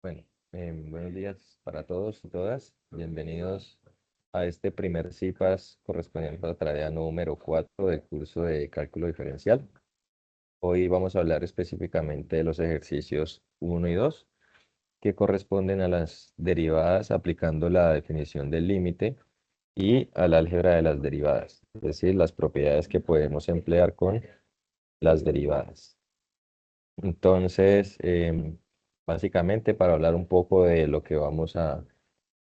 Bueno, buenos días para todos y todas. Bienvenidos a este primer CIPAS correspondiente a la tarea número 4 del curso de cálculo diferencial. Hoy vamos a hablar específicamente de los ejercicios 1 y 2, que corresponden a las derivadas aplicando la definición del límite y al álgebra de las derivadas, es decir, las propiedades que podemos emplear con las derivadas. Entonces, básicamente para hablar un poco de lo que vamos a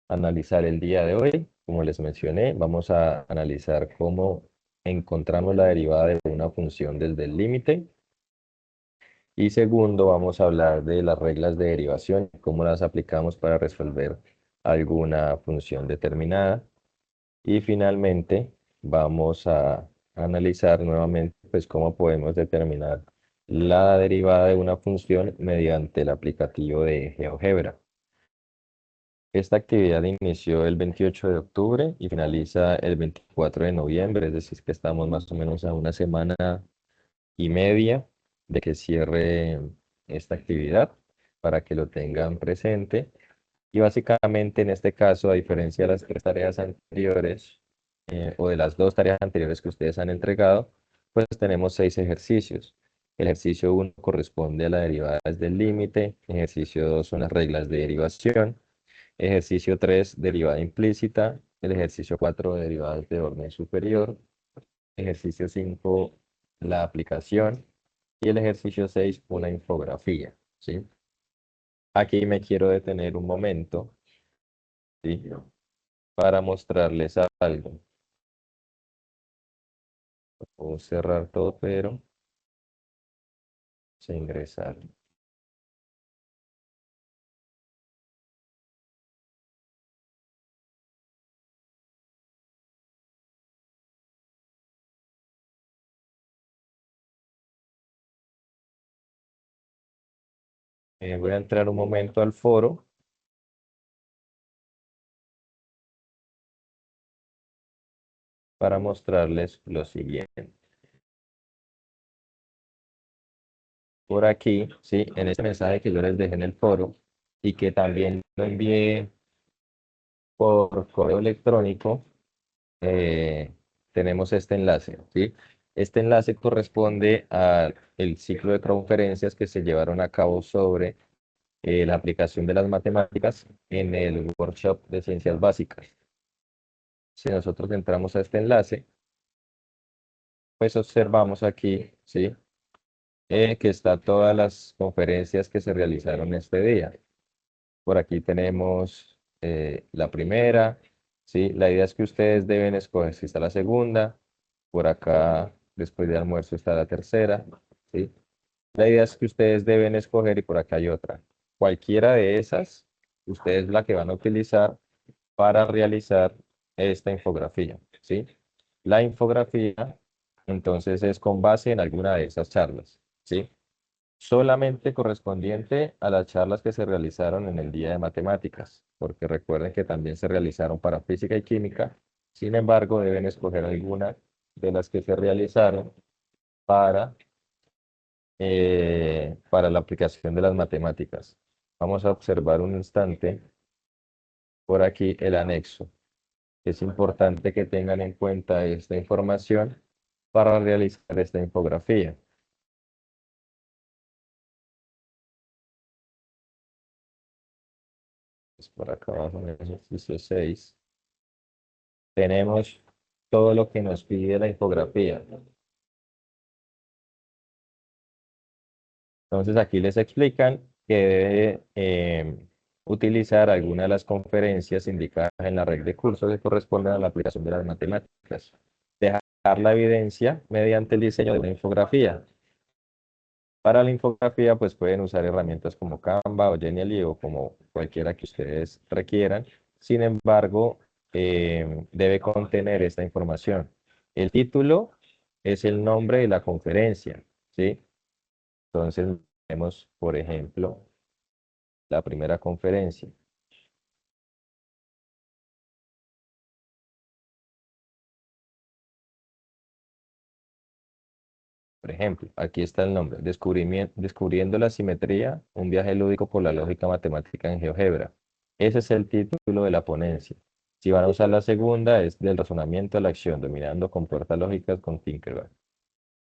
analizar el día de hoy, como les mencioné, vamos a analizar cómo encontramos la derivada de una función desde el límite. Y segundo, vamos a hablar de las reglas de derivación, cómo las aplicamos para resolver alguna función determinada. Y finalmente, vamos a analizar nuevamente pues, cómo podemos determinar la derivada de una función mediante el aplicativo de GeoGebra. Esta actividad inició el 28 de octubre y finaliza el 24 de noviembre, es decir, que estamos más o menos a una semana y media de que cierre esta actividad para que lo tengan presente. Y básicamente en este caso, a diferencia de las tres tareas anteriores o de las dos tareas anteriores que ustedes han entregado, pues tenemos 6 ejercicios. El ejercicio 1 corresponde a la derivada desde el límite, ejercicio 2 son las reglas de derivación, ejercicio 3 derivada implícita, el ejercicio 4 derivadas de orden superior, ejercicio 5 la aplicación y el ejercicio 6 una infografía, ¿sí? Aquí me quiero detener un momento, ¿sí? Para mostrarles algo. Puedo cerrar todo, pero sin ingresar. Voy a entrar un momento al foro para mostrarles lo siguiente. Por aquí, ¿sí? En este mensaje que yo les dejé en el foro y que también lo envié por correo electrónico, tenemos este enlace, ¿sí? Este enlace corresponde al ciclo de conferencias que se llevaron a cabo sobre la aplicación de las matemáticas en el workshop de ciencias básicas. Si nosotros entramos a este enlace, pues observamos aquí, ¿sí? Que está todas las conferencias que se realizaron este día. Por aquí tenemos la primera, ¿sí? La idea es que ustedes deben escoger si está la segunda, por acá después de almuerzo está la tercera, ¿sí? La idea es que ustedes deben escoger y por acá hay otra. Cualquiera de esas, ustedes la que van a utilizar para realizar esta infografía, ¿sí? La infografía, entonces, es con base en alguna de esas charlas, ¿sí? Solamente correspondiente a las charlas que se realizaron en el día de matemáticas, porque recuerden que también se realizaron para física y química, sin embargo, deben escoger alguna de las que se realizaron para, para la aplicación de las matemáticas. Vamos a observar un instante por aquí el anexo. Es importante que tengan en cuenta esta información para realizar esta infografía. Pues por acá abajo en el ejercicio 6 tenemos todo lo que nos pide la infografía. Entonces aquí les explican que debe utilizar alguna de las conferencias indicadas en la red de cursos que corresponden a la aplicación de las matemáticas. Dejar la evidencia mediante el diseño de una infografía. Para la infografía, pues pueden usar herramientas como Canva o Genially o como cualquiera que ustedes requieran. Sin embargo, debe contener esta información. El título es el nombre de la conferencia, ¿sí? Entonces, vemos, por ejemplo, la primera conferencia. Por ejemplo, aquí está el nombre, Descubriendo la simetría, un viaje lúdico por la lógica matemática en GeoGebra. Ese es el título de la ponencia. Si van a usar la segunda, es del razonamiento a la acción, dominando compuertas lógicas con Tinkercad.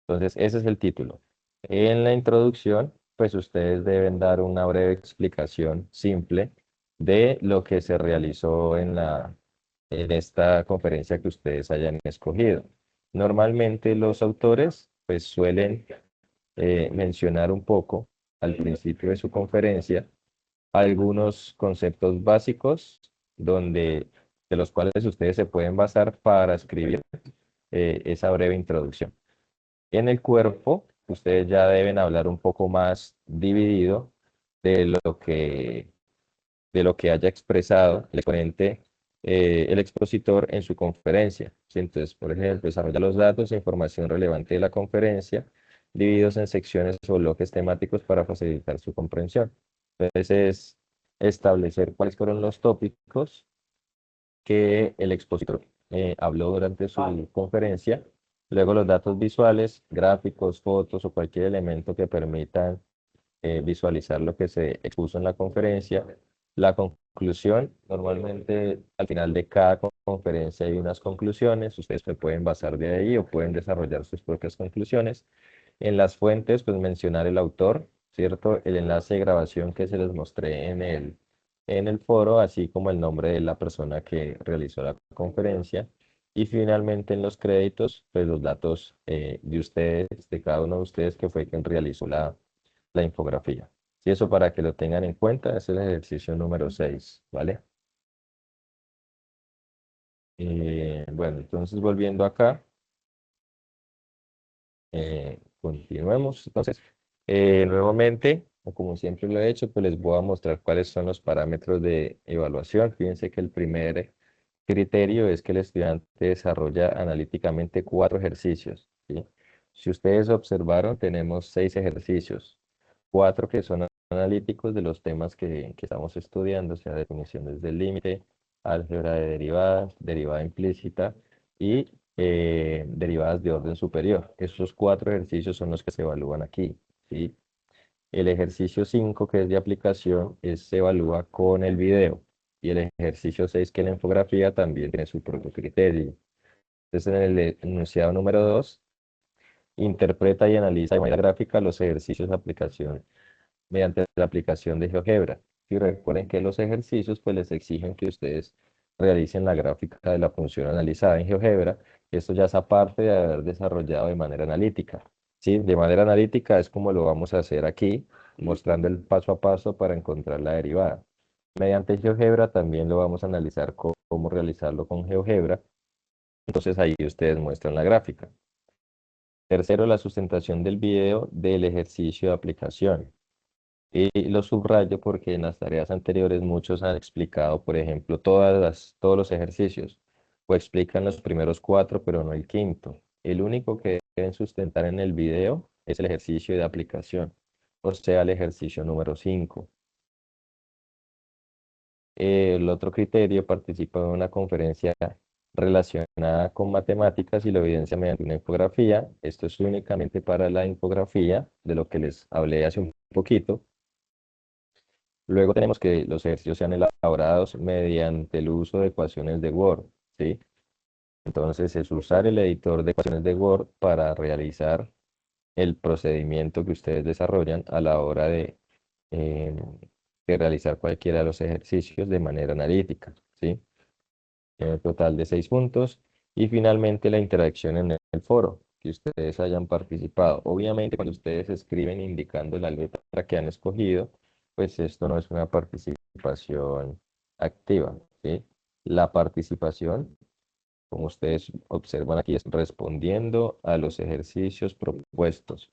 Entonces, ese es el título. En la introducción, pues ustedes deben dar una breve explicación simple de lo que se realizó en esta conferencia que ustedes hayan escogido. Normalmente los autores pues suelen mencionar un poco al principio de su conferencia algunos conceptos básicos de los cuales ustedes se pueden basar para escribir esa breve introducción. En el cuerpo, ustedes ya deben hablar un poco más dividido de de lo que haya expresado el exponente, el expositor en su conferencia. ¿Sí? Entonces, por ejemplo, desarrolla los datos e información relevante de la conferencia, divididos en secciones o bloques temáticos para facilitar su comprensión. Entonces, es establecer cuáles fueron los tópicos que el expositor habló durante su conferencia. Luego los datos visuales, gráficos, fotos o cualquier elemento que permitan visualizar lo que se expuso en la conferencia. La conclusión, normalmente al final de cada conferencia hay unas conclusiones, ustedes se pueden basar de ahí o pueden desarrollar sus propias conclusiones. En las fuentes, pues mencionar el autor, ¿cierto? El enlace de grabación que se les mostré en el foro, así como el nombre de la persona que realizó la conferencia. Y finalmente en los créditos, pues los datos de ustedes, de cada uno de ustedes que fue quien realizó la infografía. Y eso para que lo tengan en cuenta, es el ejercicio número 6, ¿vale? Bueno, entonces volviendo acá, continuemos. Entonces, nuevamente, o como siempre lo he hecho, pues les voy a mostrar cuáles son los parámetros de evaluación. Fíjense que el primer criterio es que el estudiante desarrolla analíticamente 4 ejercicios, ¿sí? Si ustedes observaron, tenemos 6 ejercicios, 4 que son analíticos de los temas que estamos estudiando, o sea, definiciones del límite, álgebra de derivadas, derivada implícita y derivadas de orden superior. Esos 4 ejercicios son los que se evalúan aquí, ¿sí? El ejercicio 5 que es de aplicación, se evalúa con el video. Y el ejercicio 6 que es la infografía, también tiene su propio criterio. Entonces, en el enunciado número 2 interpreta y analiza de manera gráfica los ejercicios de aplicación mediante la aplicación de GeoGebra. Y recuerden que los ejercicios pues les exigen que ustedes realicen la gráfica de la función analizada en GeoGebra. Esto ya es aparte de haber desarrollado de manera analítica. ¿Sí? De manera analítica es como lo vamos a hacer aquí, mostrando el paso a paso para encontrar la derivada. Mediante GeoGebra también lo vamos a analizar cómo realizarlo con GeoGebra. Entonces ahí ustedes muestran la gráfica. Tercero, la sustentación del video del ejercicio de aplicación. Y lo subrayo porque en las tareas anteriores muchos han explicado, por ejemplo, todos los ejercicios, o explican los primeros 4, pero no el quinto. El único que deben sustentar en el video es el ejercicio de aplicación, o sea, el ejercicio número 5. El otro criterio participa en una conferencia relacionada con matemáticas y lo evidencia mediante una infografía. Esto es únicamente para la infografía, de lo que les hablé hace un poquito. Luego tenemos que los ejercicios sean elaborados mediante el uso de ecuaciones de Word, ¿sí? Entonces es usar el editor de ecuaciones de Word para realizar el procedimiento que ustedes desarrollan a la hora eh, de realizar cualquiera de los ejercicios de manera analítica, ¿sí? Total de 6 puntos. Y finalmente la interacción en el foro, que ustedes hayan participado. Obviamente cuando ustedes escriben indicando la letra que han escogido, pues esto no es una participación activa, ¿sí? La participación, como ustedes observan aquí, es respondiendo a los ejercicios propuestos.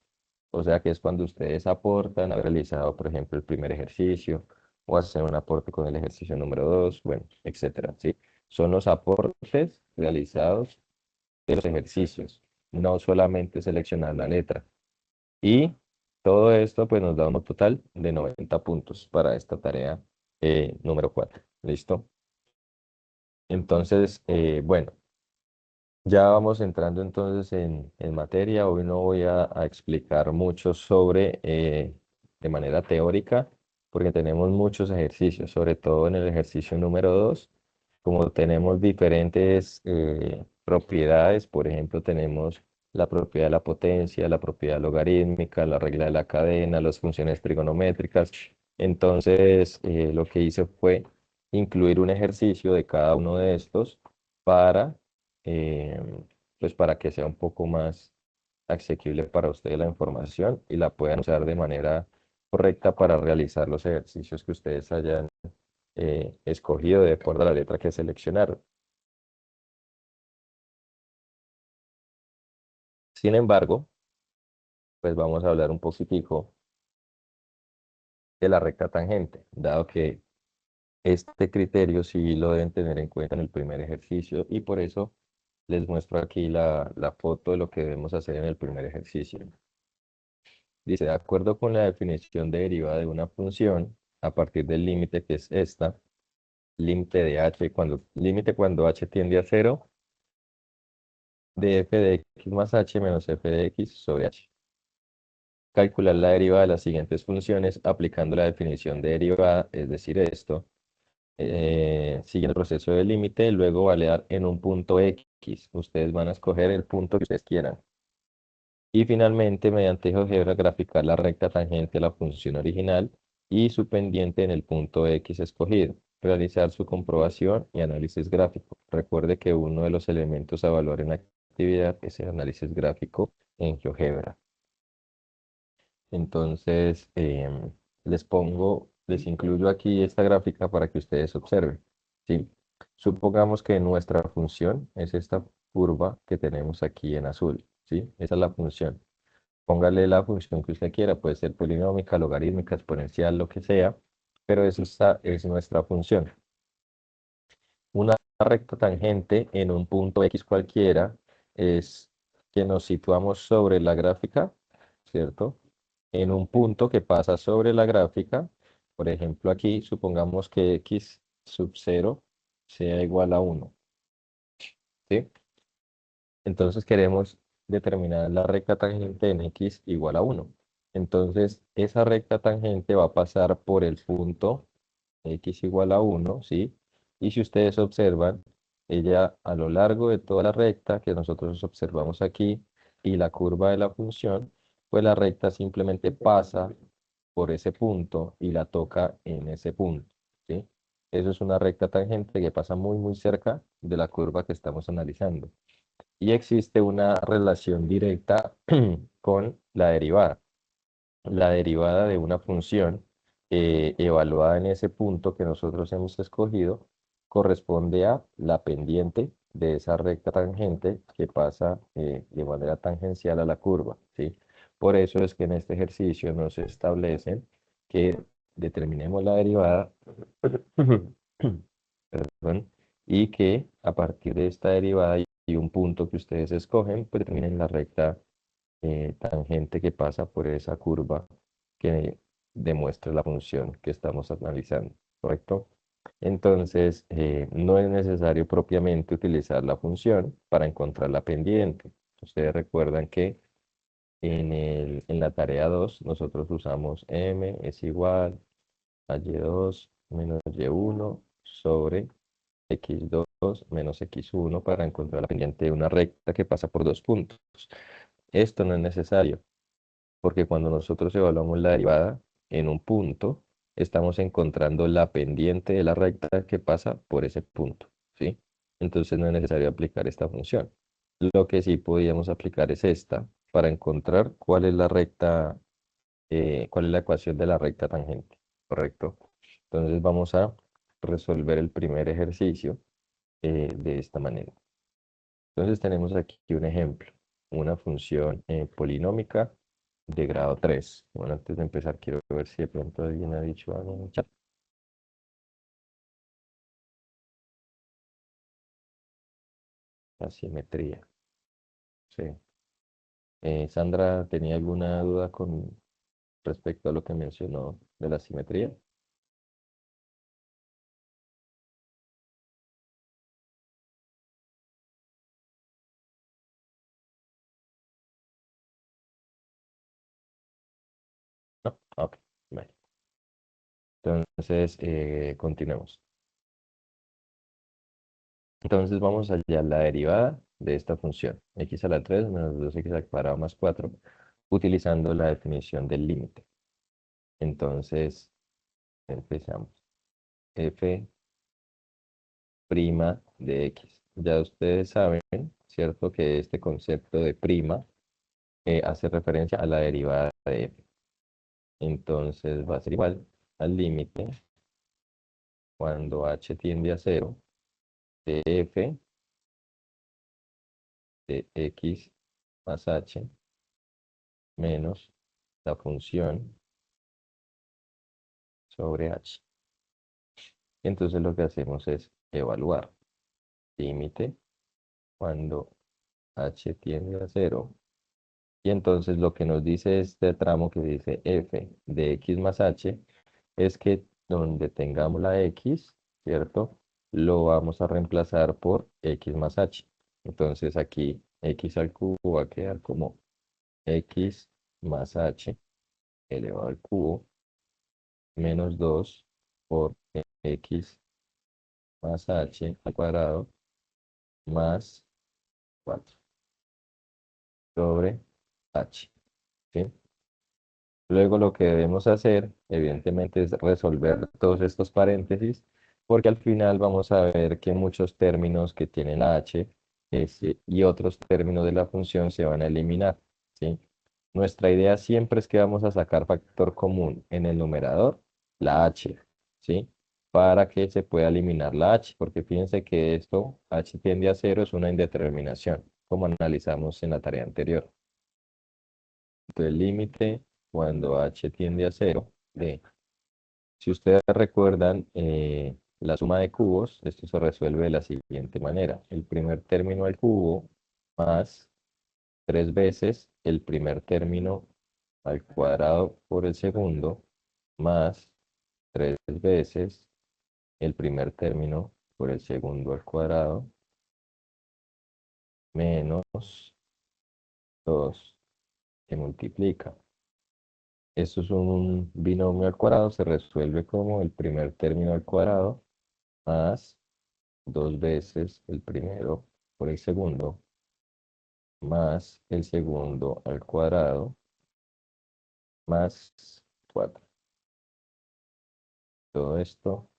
O sea que es cuando ustedes aportan, haber realizado, por ejemplo, el primer ejercicio, o hacer un aporte con el ejercicio número 2, bueno, etcétera, ¿sí? Son los aportes realizados de los ejercicios, no solamente seleccionar la letra. Y todo esto pues nos da un total de 90 puntos para esta tarea número 4. ¿Listo? Entonces, bueno, Ya vamos entrando entonces en materia. Hoy no voy a explicar mucho sobre de manera teórica, porque tenemos muchos ejercicios, sobre todo en el ejercicio número 2, como tenemos diferentes propiedades. Por ejemplo, tenemos la propiedad de la potencia, la propiedad logarítmica, la regla de la cadena, las funciones trigonométricas. Entonces, lo que hice fue incluir un ejercicio de cada uno de estos para eh, pues para que sea un poco más asequible para ustedes la información y la puedan usar de manera correcta para realizar los ejercicios que ustedes hayan escogido de acuerdo a la letra que seleccionaron. Sin embargo, pues vamos a hablar un poquitico de la recta tangente, dado que este criterio sí lo deben tener en cuenta en el primer ejercicio y por eso les muestro aquí la foto de lo que debemos hacer en el primer ejercicio. Dice, de acuerdo con la definición de derivada de una función, a partir del límite que es esta, límite de h, límite cuando h tiende a cero, de f de x más h menos f de x sobre h. Calcular la derivada de las siguientes funciones aplicando la definición de derivada, es decir, esto, siguiendo el proceso de límite, luego validar en un punto x. Ustedes van a escoger el punto que ustedes quieran. Y finalmente, mediante GeoGebra, graficar la recta tangente a la función original y su pendiente en el punto X escogido. Realizar su comprobación y análisis gráfico. Recuerde que uno de los elementos a valor en la actividad es el análisis gráfico en GeoGebra. Entonces, les incluyo aquí esta gráfica para que ustedes observen. ¿Sí? Supongamos que nuestra función es esta curva que tenemos aquí en azul. ¿Sí? Esa es la función. Póngale la función que usted quiera, puede ser polinómica, logarítmica, exponencial, lo que sea, pero esa es nuestra función. Una recta tangente en un punto X cualquiera es que nos situamos sobre la gráfica, ¿cierto? En un punto que pasa sobre la gráfica, por ejemplo aquí, supongamos que X sub 0 sea igual a 1, ¿sí? Entonces queremos determinar la recta tangente en x igual a 1. Entonces esa recta tangente va a pasar por el punto x igual a 1, ¿sí? Y si ustedes observan, ella a lo largo de toda la recta que nosotros observamos aquí y la curva de la función, pues la recta simplemente pasa por ese punto y la toca en ese punto, ¿sí? Eso es una recta tangente que pasa muy, muy cerca de la curva que estamos analizando y existe una relación directa con la derivada. La derivada de una función evaluada en ese punto que nosotros hemos escogido corresponde a la pendiente de esa recta tangente que pasa de manera tangencial a la curva, ¿sí? Por eso es que en este ejercicio nos establecen que determinemos la derivada perdón, y que a partir de esta derivada y un punto que ustedes escogen, pues determinen la recta tangente que pasa por esa curva que demuestra la función que estamos analizando, ¿correcto? Entonces, no es necesario propiamente utilizar la función para encontrar la pendiente. Ustedes recuerdan que en la tarea 2 nosotros usamos m es igual a y2 menos y1 sobre x2 menos x1 para encontrar la pendiente de una recta que pasa por dos puntos. Esto no es necesario, porque cuando nosotros evaluamos la derivada en un punto, estamos encontrando la pendiente de la recta que pasa por ese punto, ¿sí? Entonces no es necesario aplicar esta función. Lo que sí podíamos aplicar es esta, para encontrar cuál es la recta, cuál es la ecuación de la recta tangente, ¿correcto? Entonces vamos a resolver el primer ejercicio de esta manera. Entonces tenemos aquí un ejemplo, una función polinómica de grado 3. Bueno, antes de empezar quiero ver si de pronto alguien ha dicho algo en el chat. La simetría. Sí. Sandra, ¿tenía alguna duda con respecto a lo que mencionó de la simetría? ¿No? Ok, vale. Entonces, continuemos. Entonces vamos allá a la derivada de esta función, x a la 3 menos 2x al cuadrado más 4, utilizando la definición del límite. Entonces, empezamos. F' de x. Ya ustedes saben, ¿cierto? Que este concepto de prima hace referencia a la derivada de f. Entonces va a ser igual al límite cuando h tiende a 0 de f de x más h menos la función sobre h. Entonces lo que hacemos es evaluar límite cuando h tiende a 0. Y entonces lo que nos dice este tramo que dice f de x más h es que donde tengamos la x, ¿cierto? Lo vamos a reemplazar por x más h. Entonces aquí x al cubo va a quedar como x más h elevado al cubo menos 2 por x más h al cuadrado más 4 sobre h. ¿Sí? Luego lo que debemos hacer, evidentemente, es resolver todos estos paréntesis, porque al final vamos a ver que muchos términos que tienen h y otros términos de la función se van a eliminar, ¿sí? Nuestra idea siempre es que vamos a sacar factor común en el numerador, la h, ¿sí? Para que se pueda eliminar la h, porque fíjense que esto, h tiende a 0, es una indeterminación, como analizamos en la tarea anterior. Entonces, el límite cuando h tiende a 0 de, si ustedes recuerdan, la suma de cubos, esto se resuelve de la siguiente manera. El primer término al cubo más 3 veces el primer término al cuadrado por el segundo más 3 veces el primer término por el segundo al cuadrado menos 2 que multiplica. Esto es un binomio al cuadrado, se resuelve como el primer término al cuadrado más 2 veces el primero por el segundo más el segundo al cuadrado más 4. Todo esto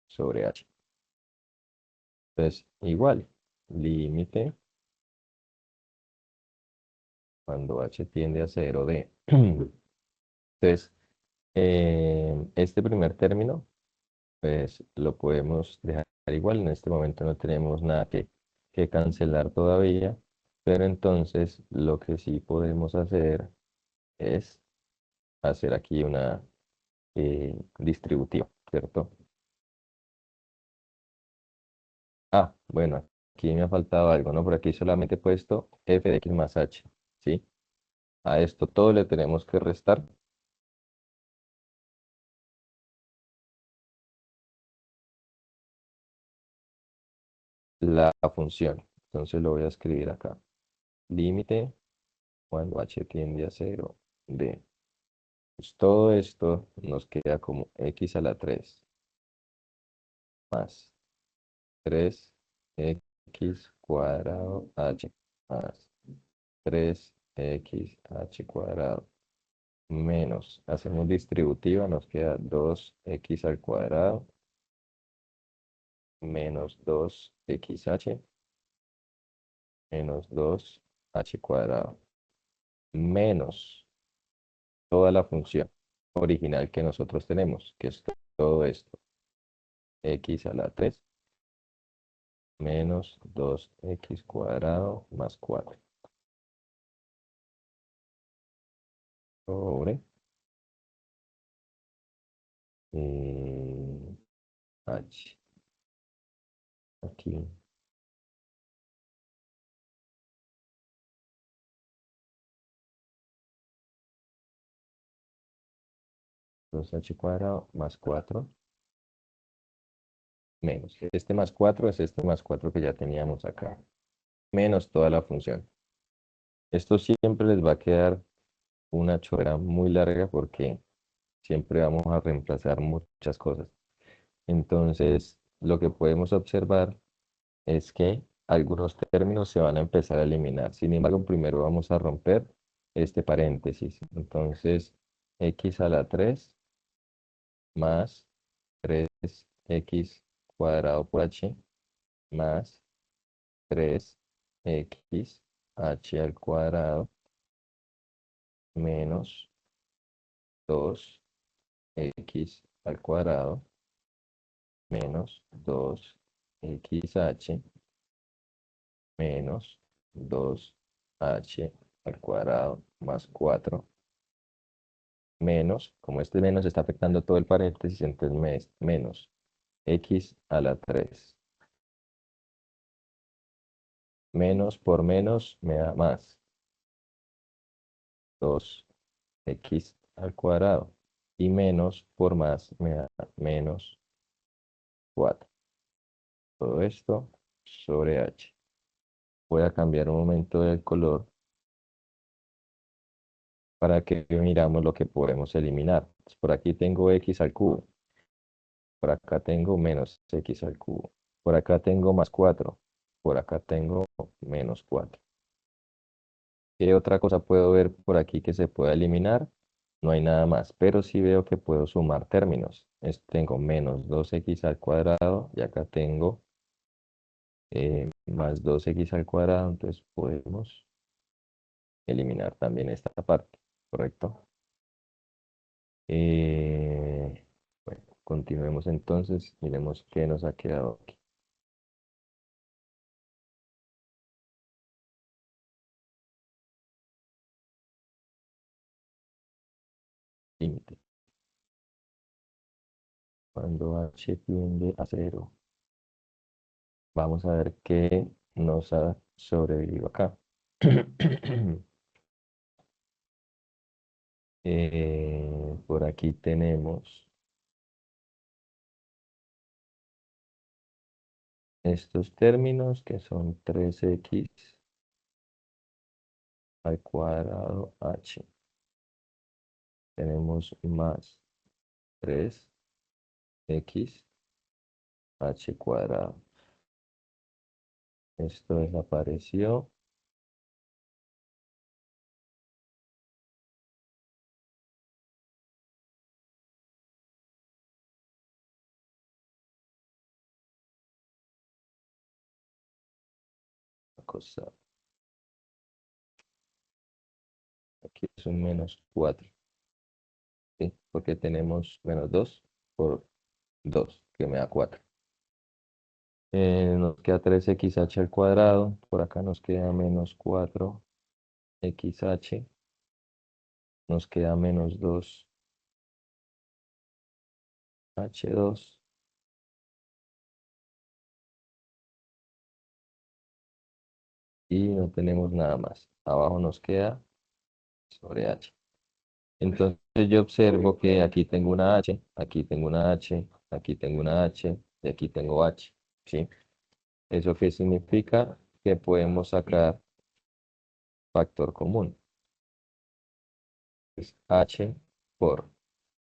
sobre h. Entonces, igual, límite cuando h tiende a 0 de... Entonces, este primer término, pues lo podemos dejar igual. En este momento no tenemos nada que cancelar todavía, pero entonces lo que sí podemos hacer es hacer aquí una distributiva, ¿cierto? Ah, bueno, aquí me ha faltado algo, ¿no? Por aquí solamente he puesto f de x más h, ¿sí? A esto todo le tenemos que restar la función. Entonces lo voy a escribir acá. Límite cuando h tiende a 0 de... Pues todo esto nos queda como x a la 3 más 3x cuadrado h más 3x cuadrado menos, hacemos distributiva, nos queda 2x al cuadrado menos 2xh menos 2h cuadrado menos toda la función original que nosotros tenemos, que es todo esto, x a la 3 menos 2x cuadrado más 4 sobre h. Aquí 2h cuadrado más 4 menos. Este más 4 es este más 4 que ya teníamos acá, menos toda la función. Esto siempre les va a quedar una chorrera muy larga porque siempre vamos a reemplazar muchas cosas. Entonces, lo que podemos observar es que algunos términos se van a empezar a eliminar. Sin embargo, primero vamos a romper este paréntesis. Entonces, x a la 3 más 3x cuadrado por h más 3x h al cuadrado menos 2x al cuadrado menos 2xh menos 2h al cuadrado más 4 menos, como este menos está afectando todo el paréntesis, entonces menos x a la 3. Menos por menos me da más 2x al cuadrado. Y menos por más me da menos 4. Todo esto sobre h. Voy a cambiar un momento el color para que miramos lo que podemos eliminar. Por aquí tengo x al cubo. Por acá tengo menos x al cubo. Por acá tengo más 4. Por acá tengo menos 4. ¿Qué otra cosa puedo ver por aquí que se pueda eliminar? No hay nada más, pero sí veo que puedo sumar términos. Tengo menos 2x al cuadrado y acá tengo más 2x al cuadrado, entonces podemos eliminar también esta parte, ¿correcto? Bueno, continuemos entonces, miremos qué nos ha quedado aquí. Límite. Cuando h tiende a cero, vamos a ver qué nos ha sobrevivido acá. Por aquí tenemos estos términos que son 3x al cuadrado h. Tenemos más 3x h cuadrado. Esto desapareció. Cosa. Aquí es un menos 4. ¿Sí? Porque tenemos menos 2 por 2 que me da 4. Nos queda 3xh al cuadrado. Por acá nos queda menos 4xh. Nos queda menos 2h2. Y no tenemos nada más. Abajo nos queda sobre h. Entonces yo observo que aquí tengo una h, aquí tengo una h, aquí tengo una h y aquí tengo h. ¿Sí? ¿Eso qué significa? Que podemos sacar factor común. Es h por.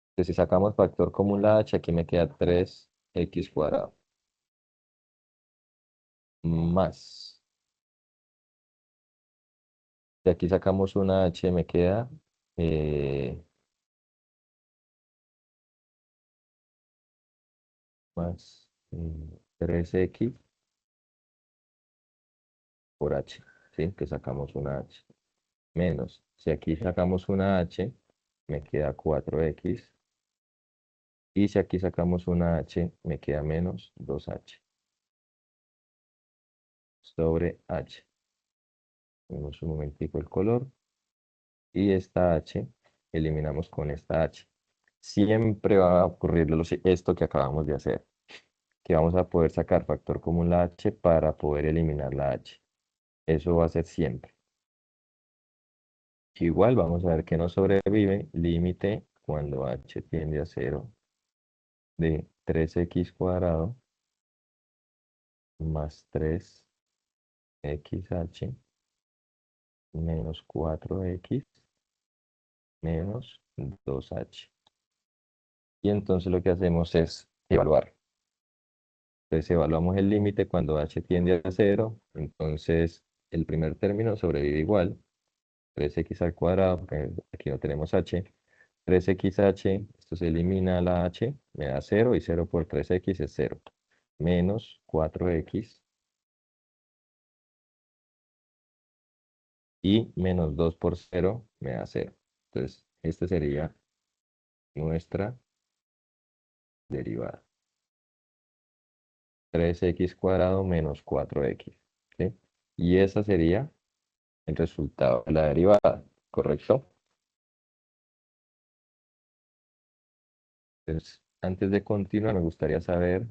Entonces si sacamos factor común la h, aquí me queda 3x cuadrado. Más. Si aquí sacamos una h, me queda más 3x por h, ¿sí? Que sacamos una h. Menos, si aquí sacamos una h, me queda 4x. Y si aquí sacamos una h, me queda menos 2h sobre h. Vemos un momentico el color. Y esta h, eliminamos con esta h. Siempre va a ocurrir esto que acabamos de hacer, que vamos a poder sacar factor común la h para poder eliminar la h. Eso va a ser siempre. Igual vamos a ver que nos sobrevive límite cuando h tiende a cero de 3x cuadrado más 3xh menos 4x menos 2h. Y entonces lo que hacemos es evaluar. Entonces evaluamos el límite cuando h tiende a 0. Entonces el primer término sobrevive igual. 3x al cuadrado, porque aquí no tenemos h. 3xh, esto se elimina la h, me da 0 y 0 por 3x es 0. Menos 4x y menos 2 por 0 me da 0. Entonces, esta sería nuestra derivada. 3x cuadrado menos 4x. ¿Sí? Y esa sería el resultado de la derivada, ¿correcto? Entonces, antes de continuar, me gustaría saber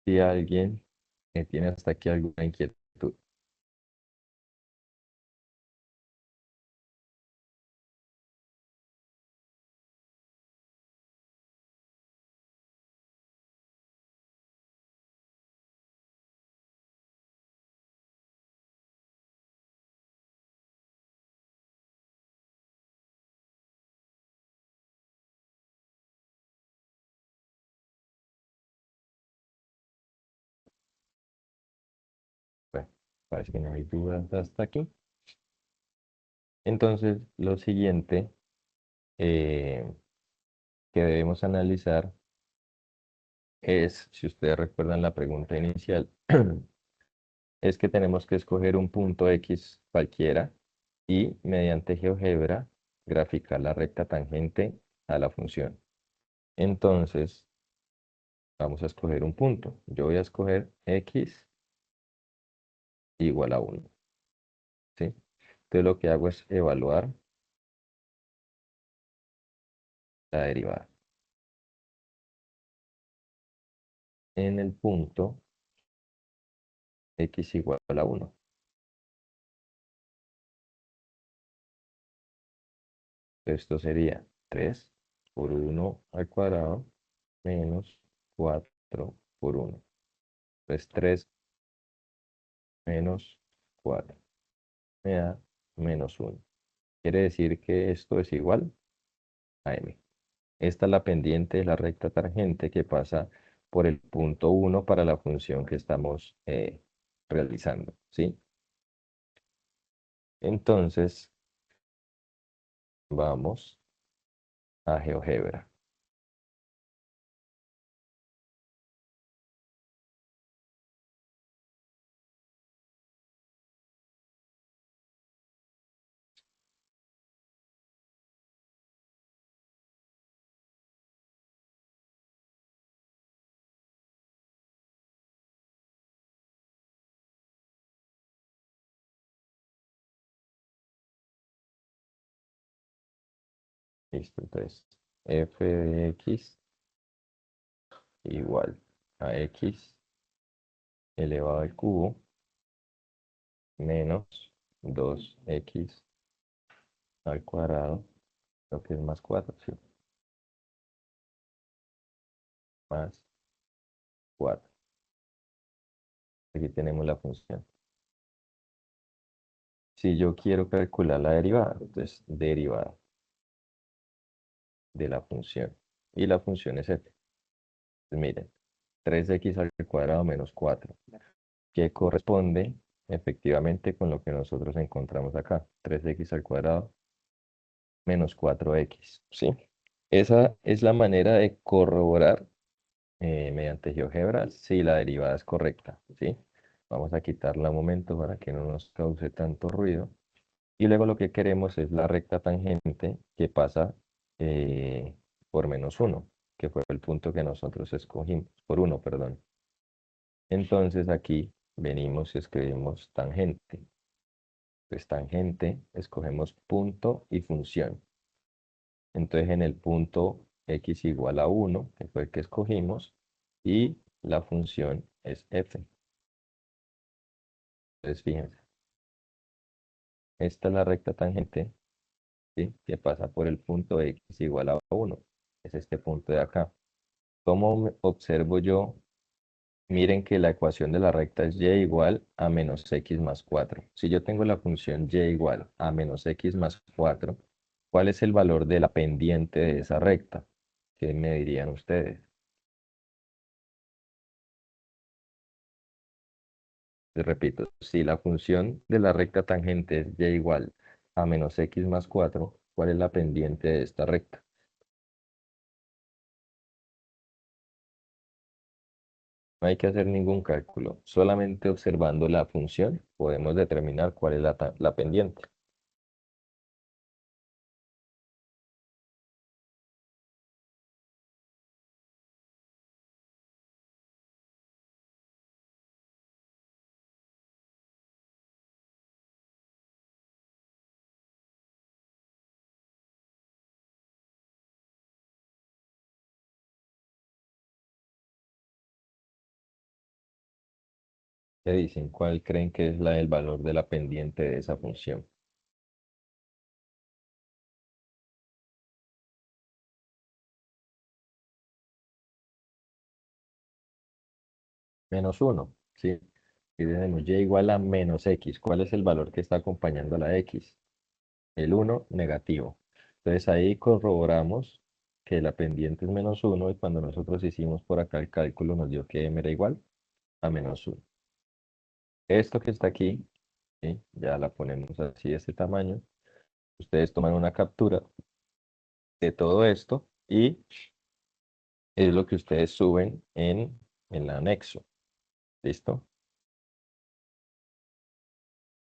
si alguien tiene hasta aquí alguna inquietud. Bueno, parece que no hay dudas hasta aquí. Entonces, lo siguiente eh, que debemos analizar es, si ustedes recuerdan la pregunta inicial, es que tenemos que escoger un punto X cualquiera y mediante GeoGebra graficar la recta tangente a la función. Entonces, vamos a escoger un punto. Yo voy a escoger X igual a 1. ¿Sí? Entonces lo que hago es evaluar la derivada. En el punto X igual a 1. Esto sería 3 por 1 al cuadrado menos 4 por 1. Entonces 3 menos 4 me da menos 1. Quiere decir que esto es igual a m. Esta es la pendiente de la recta tangente que pasa por el punto 1 para la función que estamos realizando, ¿sí? Entonces, vamos a GeoGebra. Listo, entonces, f de x igual a x elevado al cubo menos 2x al cuadrado, lo que es más 4, ¿sí? Más 4. Aquí tenemos la función. Si yo quiero calcular la derivada, entonces derivada de la función. Y la función es f. Pues miren, 3x al cuadrado menos 4, que corresponde efectivamente con lo que nosotros encontramos acá. 3x al cuadrado menos 4x, ¿sí? Esa es la manera de corroborar mediante GeoGebra si la derivada es correcta, ¿sí? Vamos a quitarla un momento para que no nos cause tanto ruido. Y luego lo que queremos es la recta tangente que pasa por menos 1, que fue el punto que nosotros escogimos, por 1, perdón. Entonces aquí venimos y escribimos tangente. Pues tangente, escogemos punto y función. Entonces en el punto x igual a 1, que fue el que escogimos, y la función es f. Entonces fíjense, esta es la recta tangente, ¿sí? Que pasa por el punto x igual a 1. Es este punto de acá. ¿Cómo observo yo? Miren que la ecuación de la recta es y igual a menos x más 4. Si yo tengo la función y igual a menos x más 4, ¿Cuál es el valor de la pendiente de esa recta? ¿Qué me dirían ustedes? Les repito, si la función de la recta tangente es y igual a menos x más 4, ¿cuál es la pendiente de esta recta? No hay que hacer ningún cálculo, solamente observando la función podemos determinar cuál es la pendiente. ¿Qué dicen? ¿Cuál creen que es el valor de la pendiente de esa función? Menos uno, ¿sí? Y tenemos y igual a menos x. ¿Cuál es el valor que está acompañando a la x? El uno negativo. Entonces ahí corroboramos que la pendiente es menos uno y cuando nosotros hicimos por acá el cálculo nos dio que m era igual a menos uno. Esto que está aquí, ¿sí? Ya la ponemos así de este tamaño. Ustedes toman una captura de todo esto y es lo que ustedes suben en el anexo. ¿Listo?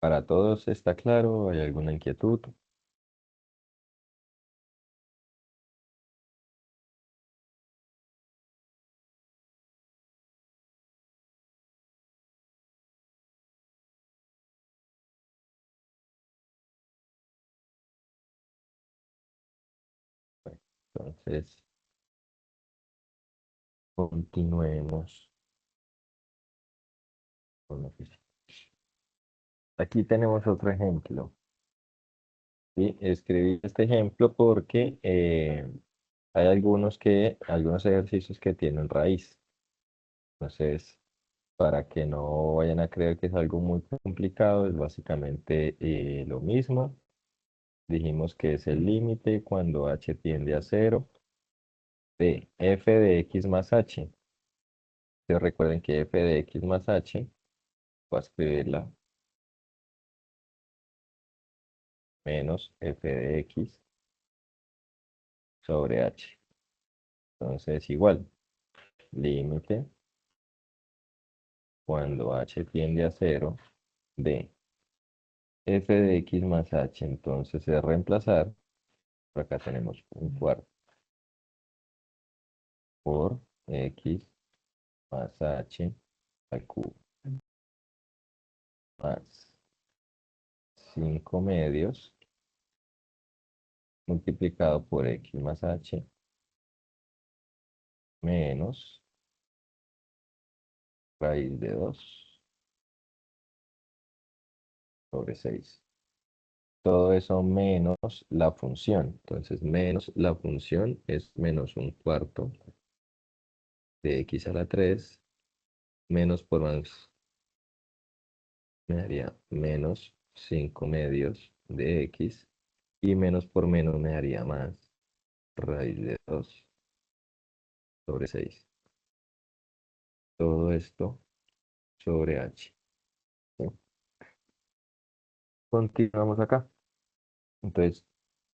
Para todos está claro, ¿hay alguna inquietud? Bueno, entonces, continuemos con lo que sigue. Aquí tenemos otro ejemplo. ¿Sí? Escribí este ejemplo porque hay algunos ejercicios que tienen raíz. Entonces, para que no vayan a creer que es algo muy complicado, es básicamente lo mismo. Dijimos que es el límite cuando h tiende a cero de f de x más h. Entonces recuerden que f de x más h, voy a escribirla menos f de x sobre h. Entonces igual, límite cuando h tiende a cero de f de x más h. Entonces es reemplazar, por acá tenemos un cuarto por x más h al cubo más 5 medios multiplicado por x más h menos raíz de 2 sobre 6. Todo eso menos la función. Entonces, menos la función es menos un cuarto de x a la 3 menos por más, me daría menos 5 medios de x, y menos por menos me daría más raíz de 2 sobre 6. Todo esto sobre h. ¿Sí? Continuamos acá. Entonces,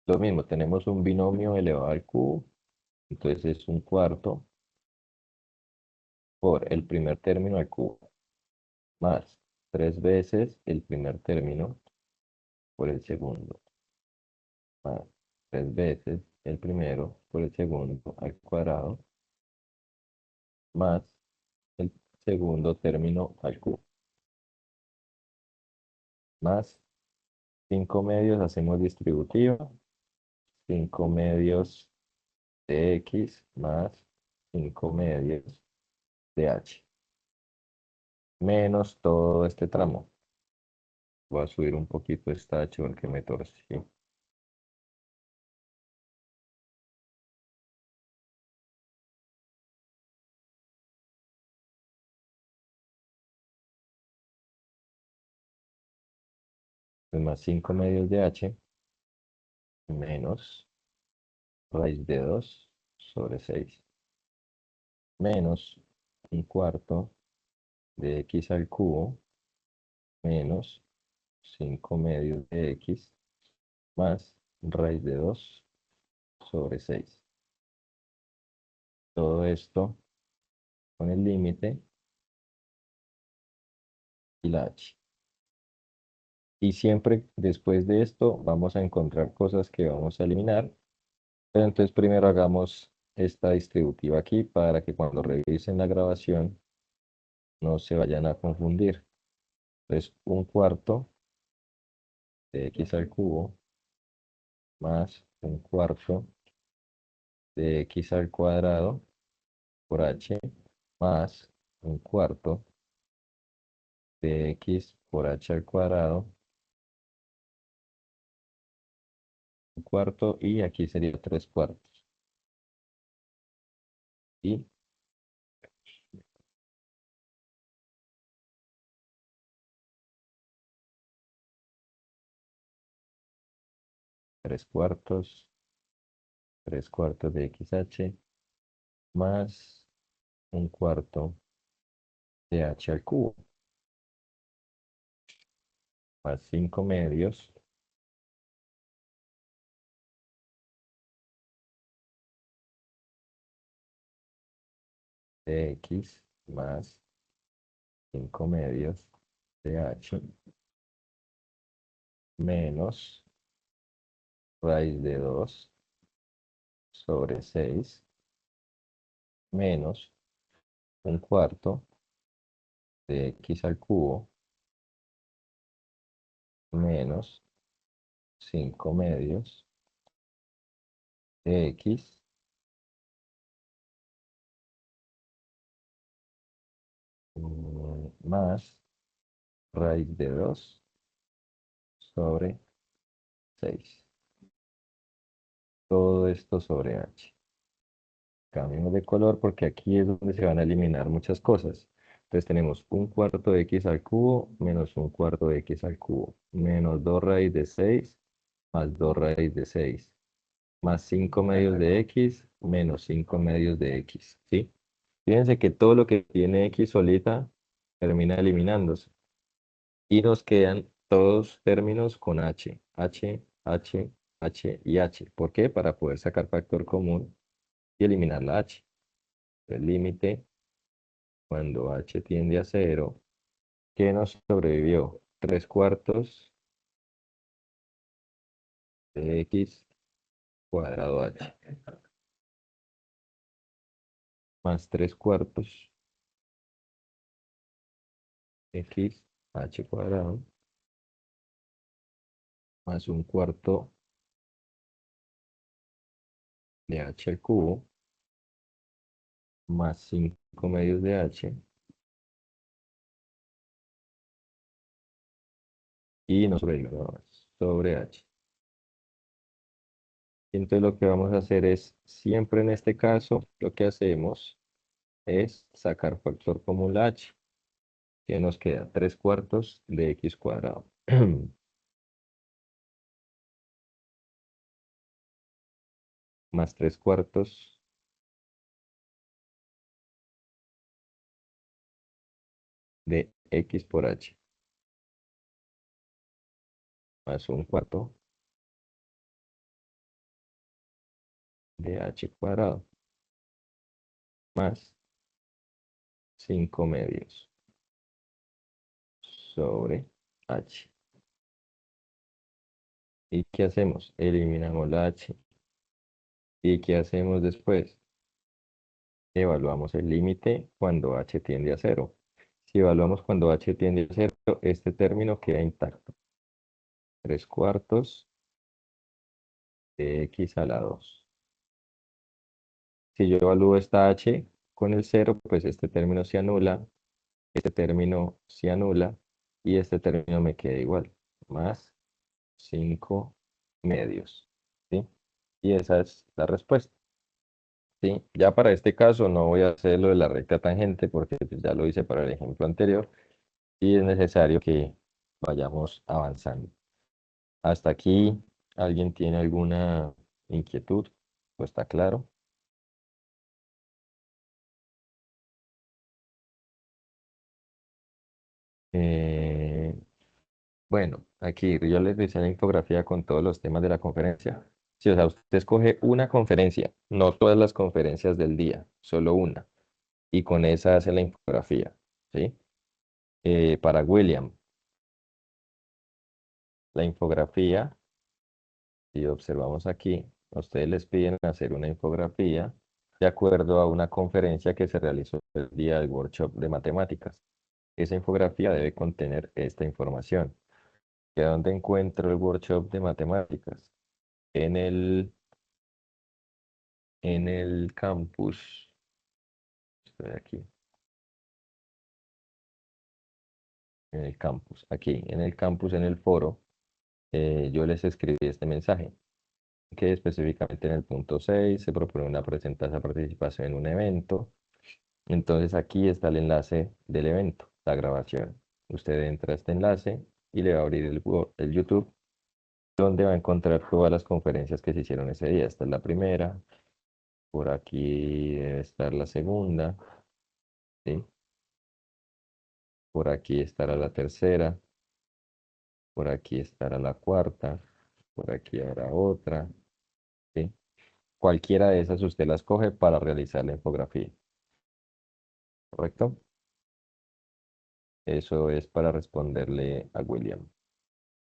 lo mismo, tenemos un binomio elevado al cubo. Entonces es un cuarto por el primer término al cubo, más 3 veces el primer término por el segundo, más 3 veces el primero por el segundo al cuadrado, más el segundo término al cubo, más 5 medios, hacemos distributiva, 5 medios de x más 5 medios de h, menos todo este tramo. Voy a subir un poquito esta h porque me torcí. Pues más 5 medios de h menos raíz de 2 sobre 6 menos un cuarto de x al cubo menos 5 medios de x más raíz de 2 sobre 6. Todo esto con el límite y la h. Y siempre después de esto vamos a encontrar cosas que vamos a eliminar. Pero entonces primero hagamos esta distributiva aquí para que cuando revisen la grabación no se vayan a confundir. Entonces un cuarto de x al cubo más un cuarto de x al cuadrado por h más un cuarto de x por h al cuadrado, un cuarto y aquí sería 3 cuartos. Y 3 cuartos, 3 cuartos de xh más un cuarto de h al cubo más 5 medios de x más 5 medios de h menos raíz de 2 sobre 6 menos un cuarto de x al cubo menos 5 medios de x más raíz de 2 sobre 6. Todo esto sobre h. Cambiemos de color porque aquí es donde se van a eliminar muchas cosas. Entonces tenemos un cuarto de x al cubo menos un cuarto de x al cubo menos 2 raíz de 6 más 2 raíz de 6 más 5 medios de x menos 5 medios de x. ¿Sí? Fíjense que todo lo que tiene x solita termina eliminándose. Y nos quedan todos términos con h. H y h. ¿Por qué? Para poder sacar factor común y eliminar la h. El límite cuando h tiende a 0, ¿qué nos sobrevivió? 3 cuartos de x cuadrado h más 3 cuartos x h cuadrado más un cuarto de h al cubo más 5 medios de h y nos sobrevivió sobre h. Entonces lo que vamos a hacer es, siempre en este caso, lo que hacemos es sacar factor común la h, que nos queda 3 cuartos de x cuadrado. Más 3 cuartos de x por h, más un cuarto de h cuadrado, más 5 medios sobre h. ¿Y qué hacemos? Eliminamos la h. ¿Y qué hacemos después? Evaluamos el límite cuando h tiende a 0. Si evaluamos cuando h tiende a 0, este término queda intacto. 3 cuartos de x a la 2. Si yo evalúo esta h con el 0, pues este término se anula, este término se anula y este término me queda igual, más 5 medios. ¿Sí? Y esa es la respuesta. ¿Sí? Ya para este caso no voy a hacer lo de la recta tangente porque pues, ya lo hice para el ejemplo anterior y es necesario que vayamos avanzando. Hasta aquí ¿Alguien tiene alguna inquietud? Pues está claro. Eh, bueno, aquí yo les decía la infografía con todos los temas de la conferencia. Sí, o sea, usted escoge una conferencia, no todas las conferencias del día, solo una. Y con esa hace la infografía, ¿sí? Para William, la infografía, si observamos aquí, a ustedes les piden hacer una infografía de acuerdo a una conferencia que se realizó el día del workshop de matemáticas. Esa infografía debe contener esta información. ¿Que dónde encuentro el workshop de matemáticas? En el, en el campus. Estoy aquí, en el campus. Aquí, en el campus, en el foro, yo les escribí este mensaje, que específicamente en el punto 6 se propone una presentación, participación en un evento. Entonces aquí está el enlace del evento, la grabación. Usted entra a este enlace y le va a abrir el YouTube, donde va a encontrar todas las conferencias que se hicieron ese día. Esta es la primera, por aquí debe estar la segunda, ¿sí? Por aquí estará la tercera, por aquí estará la cuarta, por aquí habrá otra, ¿sí? Cualquiera de esas usted las coge para realizar la infografía, ¿correcto? Eso es para responderle a William.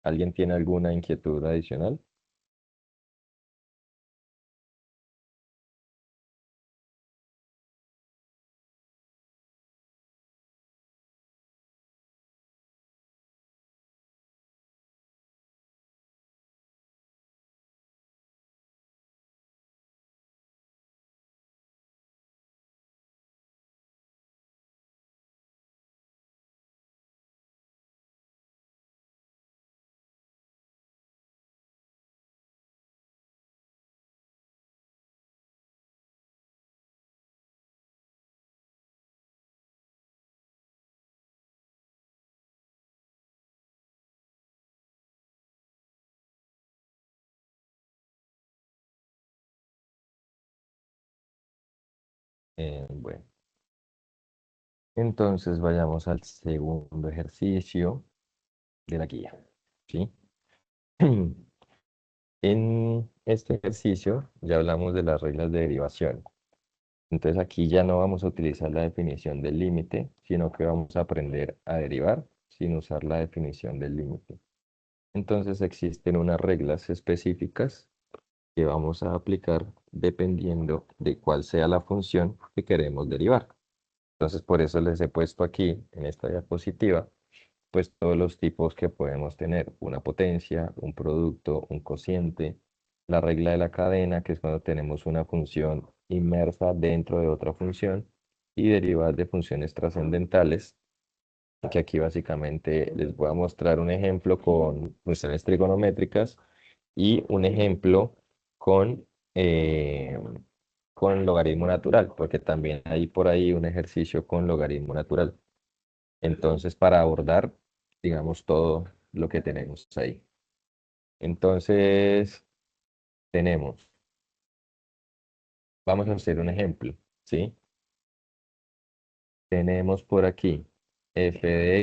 ¿Alguien tiene alguna inquietud adicional? Bueno, entonces vayamos al segundo ejercicio de la guía, ¿sí? En este ejercicio ya hablamos de las reglas de derivación. Entonces aquí ya no vamos a utilizar la definición del límite, sino que vamos a aprender a derivar sin usar la definición del límite. Entonces existen unas reglas específicas que vamos a aplicar dependiendo de cuál sea la función que queremos derivar. Entonces por eso les he puesto aquí en esta diapositiva pues todos los tipos que podemos tener, una potencia, un producto, un cociente, la regla de la cadena, que es cuando tenemos una función inmersa dentro de otra función, y derivadas de funciones trascendentales, que aquí básicamente les voy a mostrar un ejemplo con funciones trigonométricas y un ejemplo con, eh, con logaritmo natural, porque también hay por ahí un ejercicio con logaritmo natural. Entonces, para abordar, digamos, todo lo que tenemos ahí. Entonces, tenemos, vamos a hacer un ejemplo, ¿sí? Tenemos por aquí f de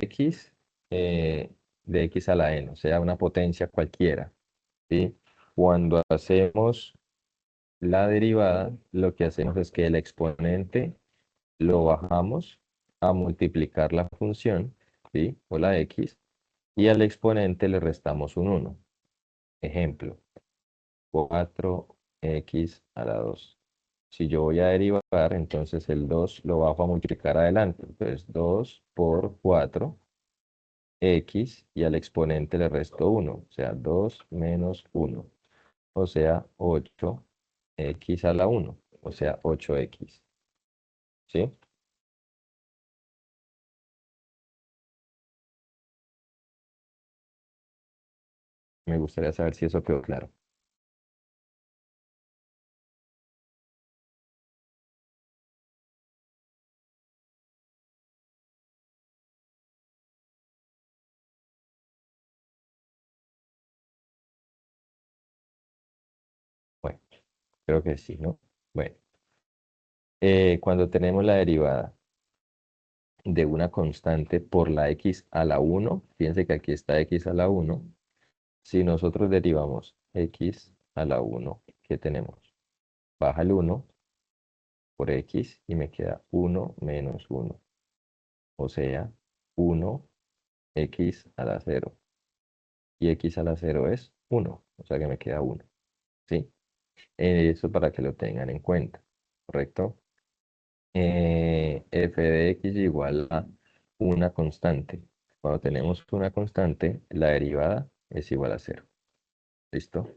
x a la n, o sea, una potencia cualquiera, ¿sí? Cuando hacemos la derivada, lo que hacemos es que el exponente lo bajamos a multiplicar la función, ¿sí? O la x, y al exponente le restamos un uno. Ejemplo, 4x a la 2. Si yo voy a derivar, entonces el 2 lo bajo a multiplicar adelante. Entonces 2 por 4, x, y al exponente le resto 1. O sea, 2 menos 1. O sea, 8x a la 1. O sea, 8x. ¿Sí? Me gustaría saber si eso quedó claro. Creo que sí, ¿no? Bueno, cuando tenemos la derivada de una constante por la x a la uno, fíjense que aquí está x a la uno. Si nosotros derivamos x a la uno, ¿qué tenemos? Baja el uno por x y me queda uno menos uno, o sea, uno x a la cero. Y x a la cero es uno, o sea que me queda uno, ¿sí? Eso para que lo tengan en cuenta, ¿correcto? F de x igual a una constante. Cuando tenemos una constante, la derivada es igual a cero. ¿Listo?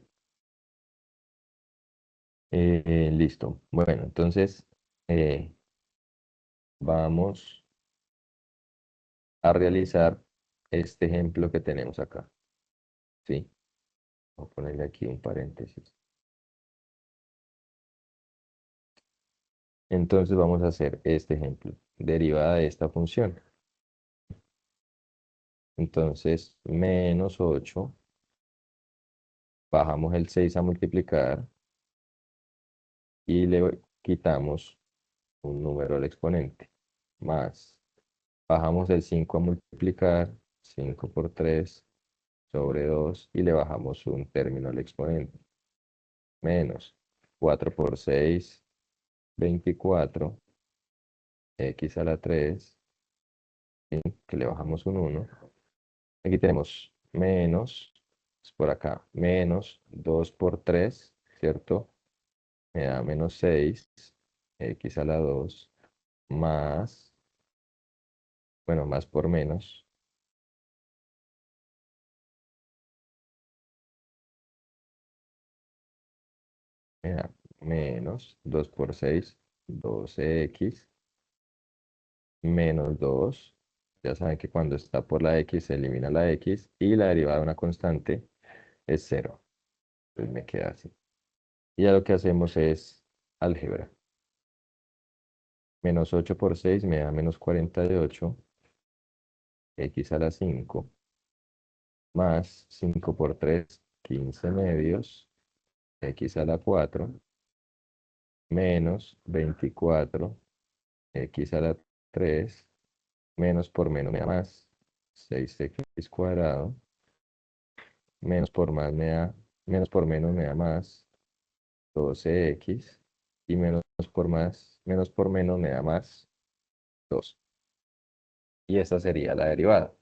Listo. Bueno, entonces eh, vamos a realizar este ejemplo que tenemos acá. ¿Sí? Voy a ponerle aquí un paréntesis. Entonces vamos a hacer este ejemplo. Derivada de esta función. Entonces, menos 8. Bajamos el 6 a multiplicar y le quitamos un número al exponente. Más, bajamos el 5 a multiplicar, 5 por 3 sobre 2 y le bajamos un término al exponente. Menos 4 por 6, 24, x a la 3, ¿sí? Que le bajamos un 1. Aquí tenemos menos, es por acá, menos 2 por 3, ¿cierto? Me da menos 6, x a la 2, más, bueno, más por menos, me da menos 2 por 6, 12x, menos 2. Ya saben que cuando está por la x se elimina la x y la derivada de una constante es cero. Entonces me queda así. Y ya lo que hacemos es álgebra. Menos 8 por 6 me da menos 48, x a la 5, más 5 por 3, 15 medios, x a la 4, menos 24, x a la 3, menos por menos me da más, 6x cuadrado, menos por más me da, menos por menos me da más, 12x, y menos por más, menos por menos me da más, 2. Y esta sería la derivada.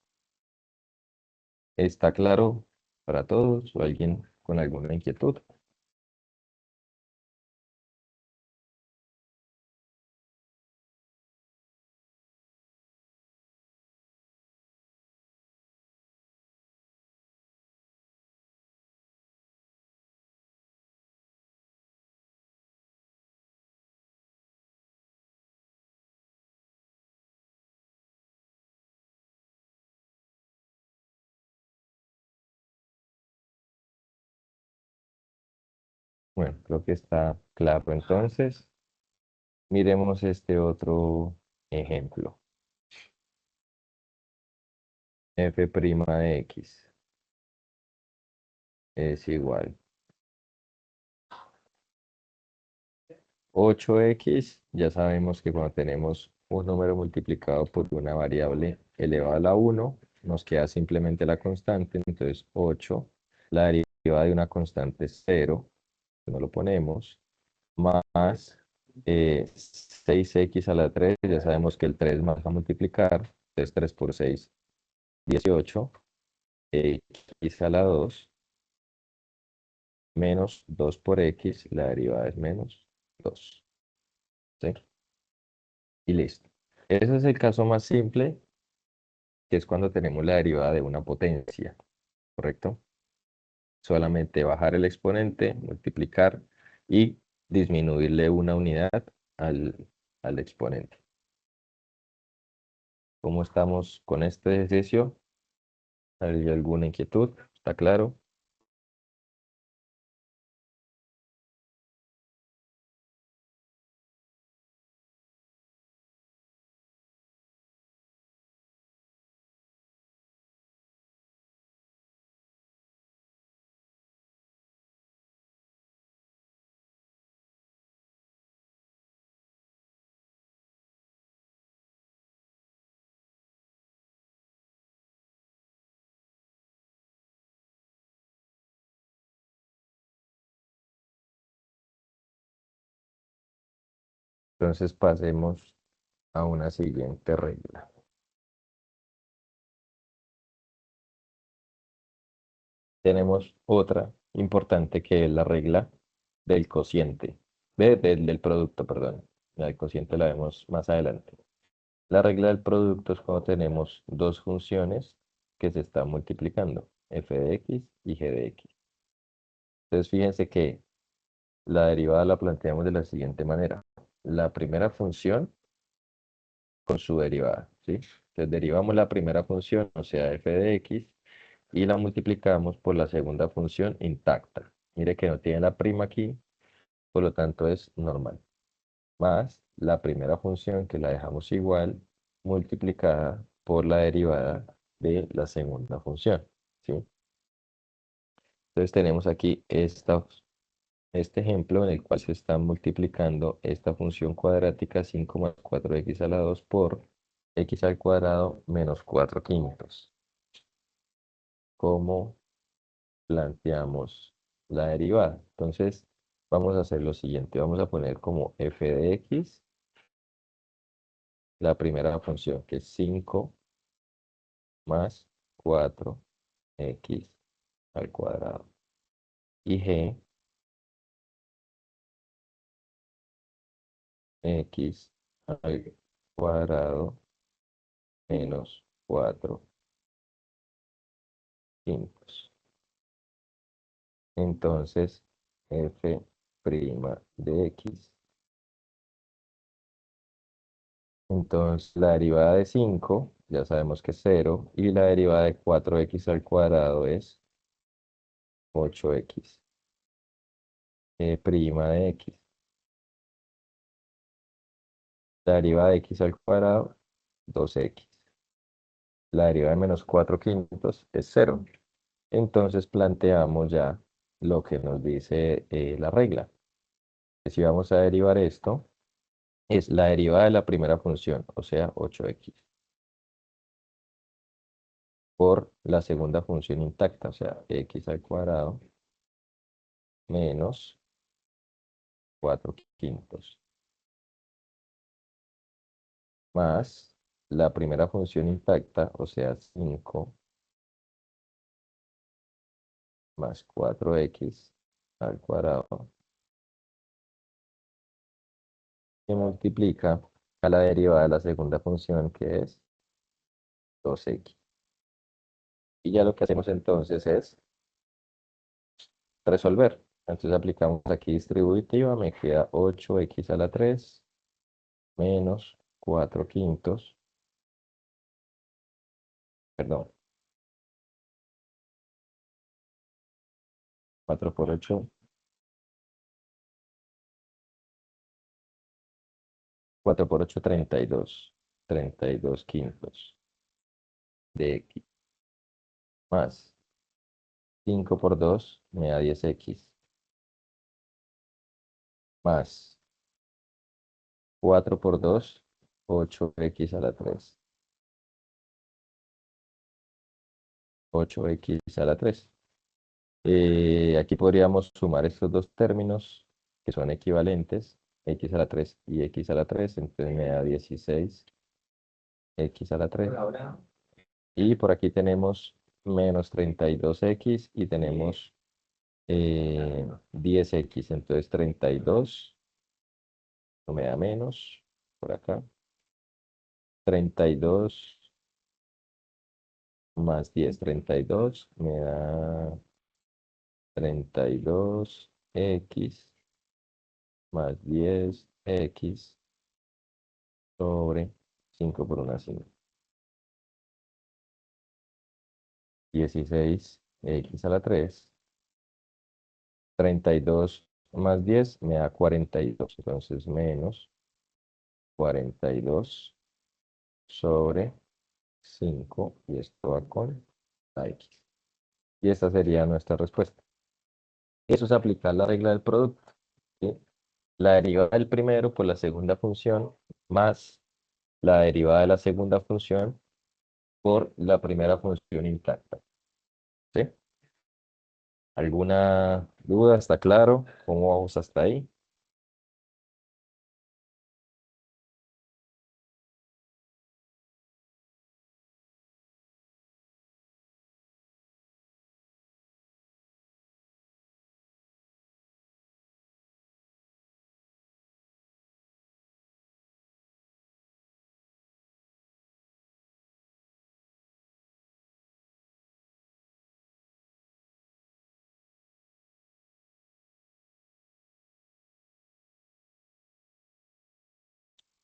¿Está claro para todos o alguien con alguna inquietud? Bueno, creo que está claro. Entonces, miremos este otro ejemplo. F' de x es igual 8x. Ya sabemos que cuando tenemos un número multiplicado por una variable elevada a la 1, nos queda simplemente la constante. Entonces, 8, la derivada de una constante es 0, no lo ponemos, más 6x a la 3, ya sabemos que el 3 más a multiplicar, entonces 3 por 6, 18, x a la 2, menos 2 por x, la derivada es menos 2, ¿sí? Y listo. Ese es el caso más simple, que es cuando tenemos la derivada de una potencia, ¿correcto? Solamente bajar el exponente, multiplicar y disminuirle una unidad al, al exponente. ¿Cómo estamos con este ejercicio? ¿Hay alguna inquietud? ¿Está claro? Entonces pasemos a una siguiente regla. Tenemos otra importante que es la regla del cociente, del producto, perdón. La del cociente la vemos más adelante. La regla del producto es cuando tenemos dos funciones que se están multiplicando, f de x y g de x. Entonces fíjense que la derivada la planteamos de la siguiente manera. La primera función con su derivada, ¿sí? Entonces derivamos la primera función, o sea, f de x, y la multiplicamos por la segunda función intacta. Mire que no tiene la prima aquí, por lo tanto es normal. Más la primera función que la dejamos igual, multiplicada por la derivada de la segunda función, ¿sí? Entonces tenemos aquí este ejemplo en el cual se está multiplicando esta función cuadrática 5 más 4x a la 2 por x al cuadrado menos 4 quintos. ¿Cómo planteamos la derivada? Entonces vamos a hacer lo siguiente. Vamos a poner como f de x la primera función, que es 5 más 4x al cuadrado. Y g, x al cuadrado menos 4 quintos. Entonces, f' de x. Entonces, la derivada de 5 ya sabemos que es 0, y la derivada de 4x al cuadrado es 8x. Prima de x. La derivada de x al cuadrado, 2x. La derivada de menos 4 quintos es 0. Entonces, planteamos ya lo que nos dice la regla. Que si vamos a derivar esto, es la derivada de la primera función, o sea, 8x, por la segunda función intacta, o sea, x al cuadrado menos 4 quintos, más la primera función intacta, o sea, 5 más 4x al cuadrado, que multiplica a la derivada de la segunda función, que es 2x. Y ya lo que hacemos entonces es resolver. Entonces aplicamos aquí distributiva, me queda 8x a la 3 menos 4 quintos, perdón, 4 por 8, 4 por 8, 32, 32 quintos de x, más 5 por 2 me da 10x, más 4 por 2, 8x a la 3, 8x a la 3. Aquí podríamos sumar estos dos términos que son equivalentes, x a la 3 y x a la 3, entonces me da 16x a la 3. Y por aquí tenemos menos 32x y tenemos 10x, entonces 32, no me da menos, por acá, 32 más 10, 32, me da 32x más 10x sobre 5 por una 5. 16x a la 3. 32 más 10 me da 42. Entonces menos 42 sobre 5. Y esto va con la x. Y esta sería nuestra respuesta. Eso es aplicar la regla del producto, ¿sí? La derivada del primero por la segunda función más la derivada de la segunda función por la primera función intacta. ¿Sí? ¿Alguna duda? ¿Está claro? ¿Cómo vamos hasta ahí?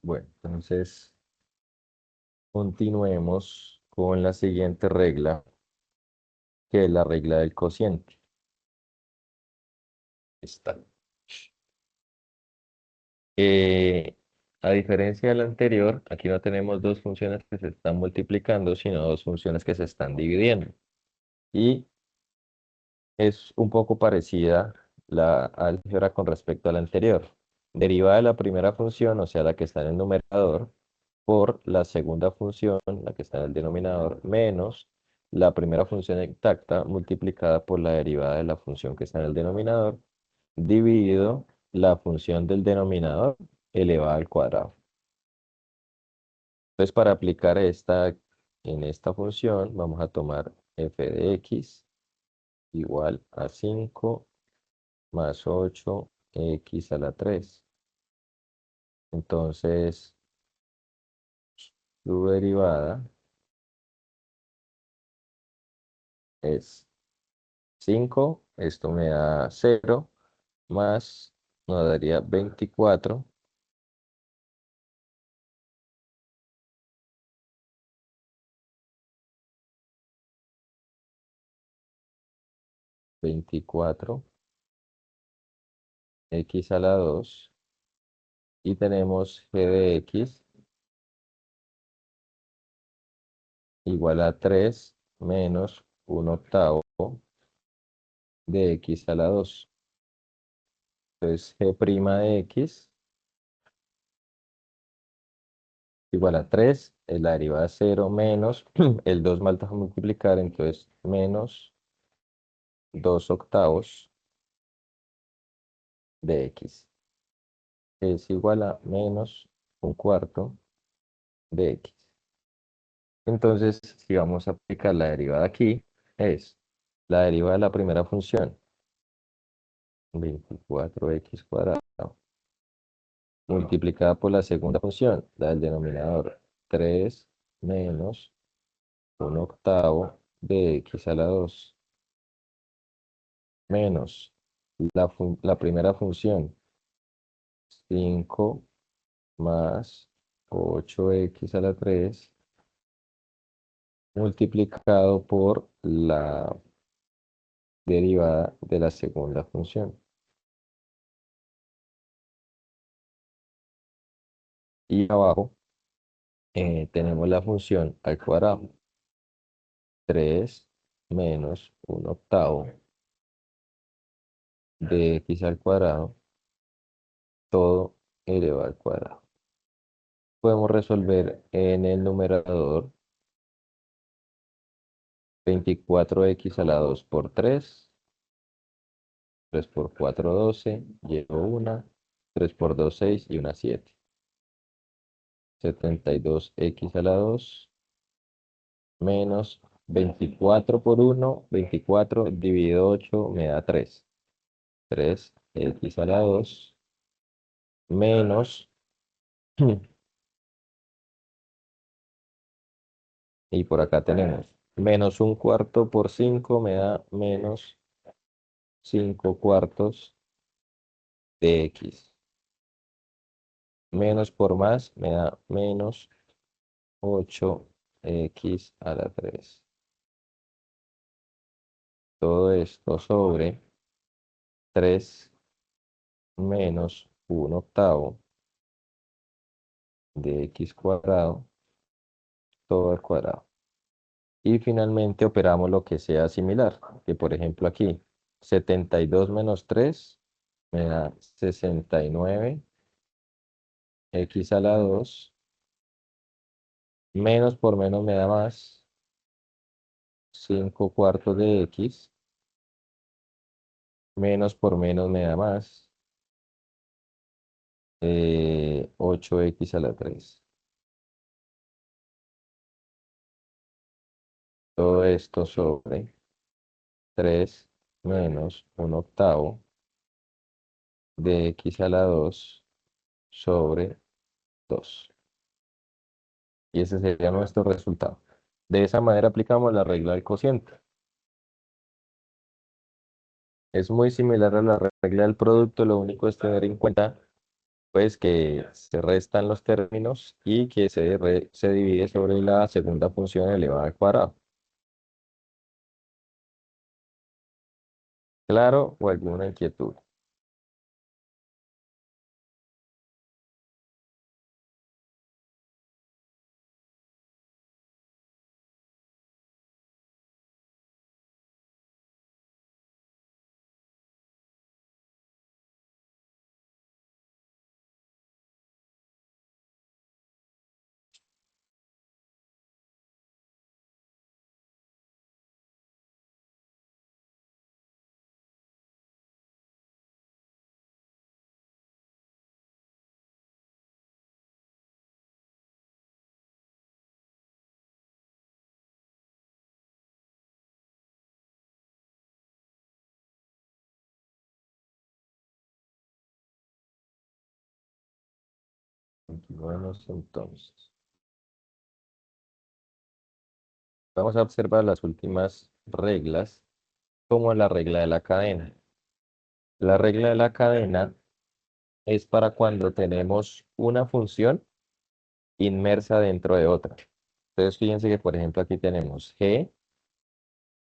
Bueno, entonces continuemos con la siguiente regla, que es la regla del cociente. Esta. Eh, a diferencia de la anterior, aquí no tenemos dos funciones que se están multiplicando, sino dos funciones que se están dividiendo. Y es un poco parecida la álgebra con respecto a la anterior. Deriva de la primera función, o sea, la que está en el numerador, por la segunda función, la que está en el denominador, menos la primera función exacta multiplicada por la derivada de la función que está en el denominador, dividido la función del denominador elevada al cuadrado. Entonces, para aplicar en esta función, vamos a tomar f de x igual a 5 más 8x a la 3. Entonces, su derivada es 5, esto me da 0, más nos daría 24, 24 x a la 2, y tenemos g de x igual a 3 menos un octavo de x a la 2. Entonces, g' de x igual a 3, la derivada es 0 menos el 2 mal a multiplicar, entonces menos 2 octavos de x es igual a menos un cuarto de x. Entonces, si vamos a aplicar la derivada aquí, es la derivada de la primera función, 24x cuadrado, multiplicada por la segunda función, la del denominador, 3 menos un octavo de x a la 2, menos la primera función, 5 más 8x a la 3, multiplicado por la derivada de la segunda función. Y abajo tenemos la función al cuadrado, 3 menos un octavo de x al cuadrado, todo elevado al cuadrado. Podemos resolver en el numerador 24x a la 2 por 3, 3 por 4, 12, llevo una, 3 por 2, 6 y una 7. 72x a la 2 menos 24 por 1, 24 dividido 8 me da 3. 3x a la 2 menos, y por acá tenemos menos un cuarto por 5 me da menos 5 cuartos de x. Menos por más me da menos 8x a la 3. Todo esto sobre 3 menos un octavo de x cuadrado, todo al cuadrado. Y finalmente operamos lo que sea similar, que por ejemplo aquí 72 menos 3 me da 69 x a la 2, menos por menos me da más, 5 cuartos de x, menos por menos me da más, 8x a la 3. Todo esto sobre 3 menos un octavo de x a la 2 sobre 2. Y ese sería nuestro resultado. De esa manera aplicamos la regla del cociente. Es muy similar a la regla del producto, lo único es tener en cuenta pues que se restan los términos y que se divide sobre la segunda función elevada al cuadrado. ¿Claro o alguna inquietud? Continuemos entonces. Vamos a observar las últimas reglas, como la regla de la cadena. La regla de la cadena es para cuando tenemos una función inmersa dentro de otra. Entonces, fíjense que, por ejemplo, aquí tenemos g,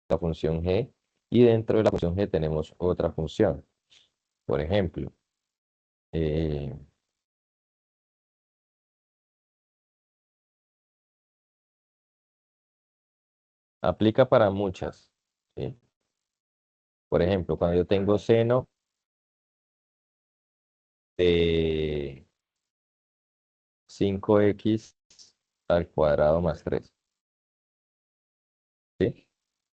la función g, y dentro de la función g tenemos otra función. Por ejemplo, eh, aplica para muchas, ¿sí? Por ejemplo, cuando yo tengo seno de 5x al cuadrado más 3, ¿sí?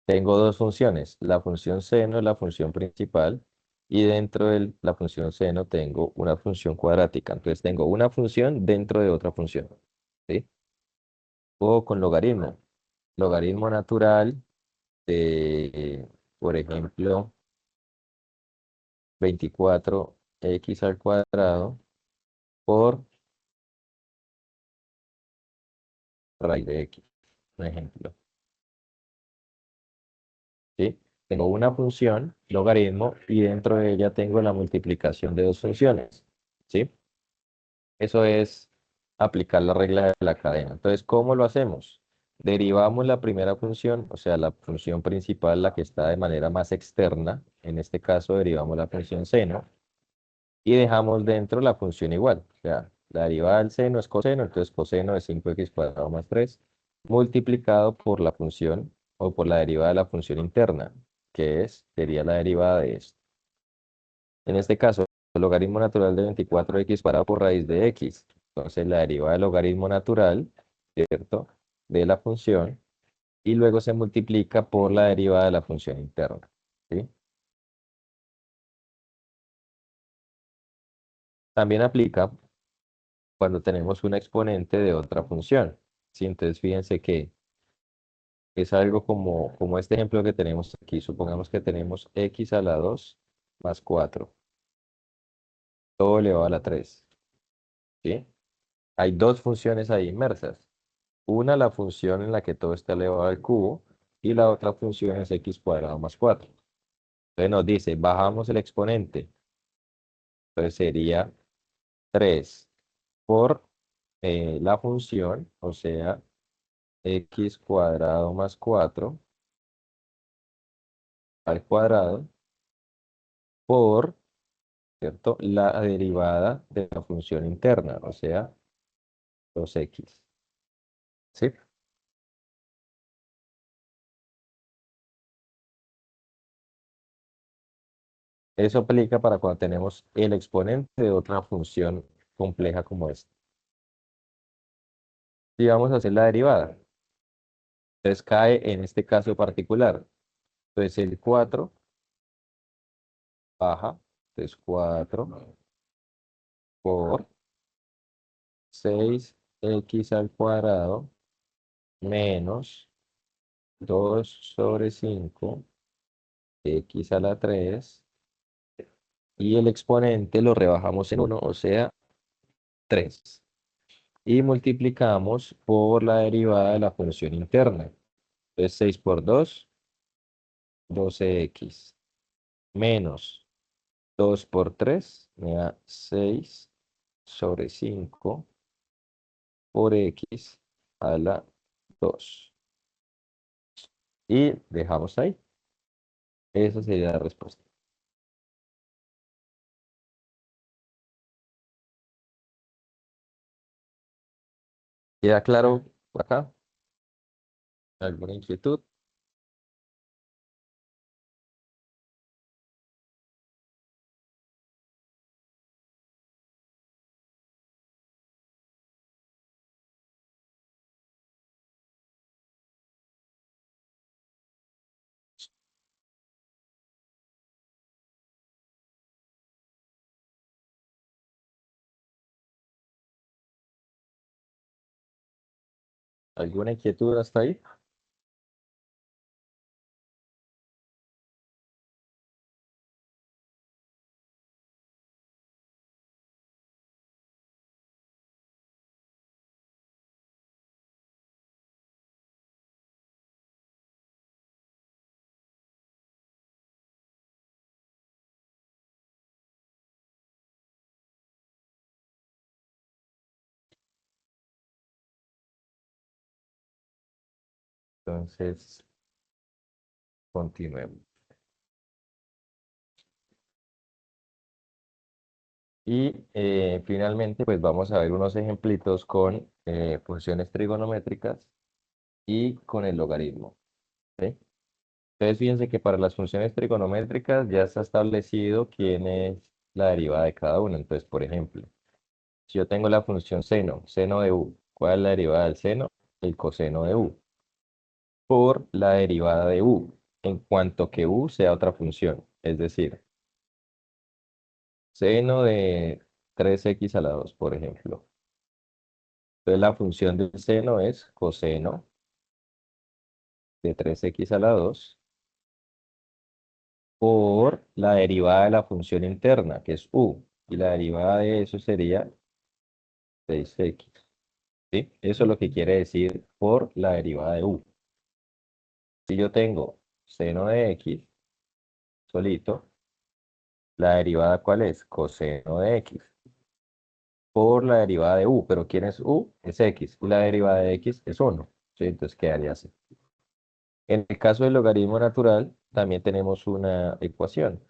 Tengo dos funciones, la función seno es la función principal y dentro de la función seno tengo una función cuadrática. Entonces tengo una función dentro de otra función, ¿sí? O con logaritmo. Logaritmo natural de, por ejemplo, 24x al cuadrado por raíz de x, un ejemplo, ¿sí? Tengo una función, logaritmo, y dentro de ella tengo la multiplicación de dos funciones, ¿sí? Eso es aplicar la regla de la cadena. Entonces, ¿cómo lo hacemos? Derivamos la primera función, o sea, la función principal, la que está de manera más externa. En este caso, derivamos la función seno y dejamos dentro la función igual. O sea, la derivada del seno es coseno, entonces coseno de 5x cuadrado más 3 multiplicado por la función o por la derivada de la función interna, que sería la derivada de esto. En este caso, el logaritmo natural de 24x cuadrado por raíz de x. Entonces, la derivada del logaritmo natural, ¿cierto? De la función, y luego se multiplica por la derivada de la función interna, ¿sí? También aplica cuando tenemos un exponente de otra función, ¿sí? Entonces, fíjense que es algo como este ejemplo que tenemos aquí. Supongamos que tenemos x a la 2 más 4, todo elevado a la 3, ¿sí? Hay dos funciones ahí inmersas. Una, la función en la que todo está elevado al cubo, y la otra función es x cuadrado más 4. Entonces nos dice, bajamos el exponente. Entonces sería 3 por la función, o sea, x cuadrado más 4 al cuadrado por, ¿cierto? La derivada de la función interna, o sea, 2x. ¿Sí? Eso aplica para cuando tenemos el exponente de otra función compleja como esta. Y vamos a hacer la derivada. Entonces cae en este caso particular. Entonces el 4 baja, entonces 4 por 6x al cuadrado menos 2 sobre 5 x a la 3 y el exponente lo rebajamos en 1, o sea, 3. Y multiplicamos por la derivada de la función interna. Entonces 6 por 2, 12x menos 2 por 3 me da 6 sobre 5 por x a la 2. Y dejamos ahí. Esa sería la respuesta. ¿Queda claro acá? ¿Alguna inquietud? ¿Alguna inquietud hasta ahí? Entonces, continuemos. Y finalmente, pues vamos a ver unos ejemplitos con funciones trigonométricas y con el logaritmo. ¿Sí? Entonces, fíjense que para las funciones trigonométricas ya está establecido quién es la derivada de cada una. Entonces, por ejemplo, si yo tengo la función seno, seno de u, ¿cuál es la derivada del seno? El coseno de u, por la derivada de u, en cuanto que u sea otra función. Es decir, seno de 3x a la 2, por ejemplo. Entonces la función del seno es coseno de 3x a la 2 por la derivada de la función interna, que es u. Y la derivada de eso sería 6x. ¿Sí? Eso es lo que quiere decir por la derivada de u. Si yo tengo seno de x solito, la derivada ¿cuál es? Coseno de x por la derivada de u. Pero ¿quién es u? Es x. Y la derivada de x es 1. ¿Sí? Entonces quedaría así. En el caso del logaritmo natural, también tenemos una ecuación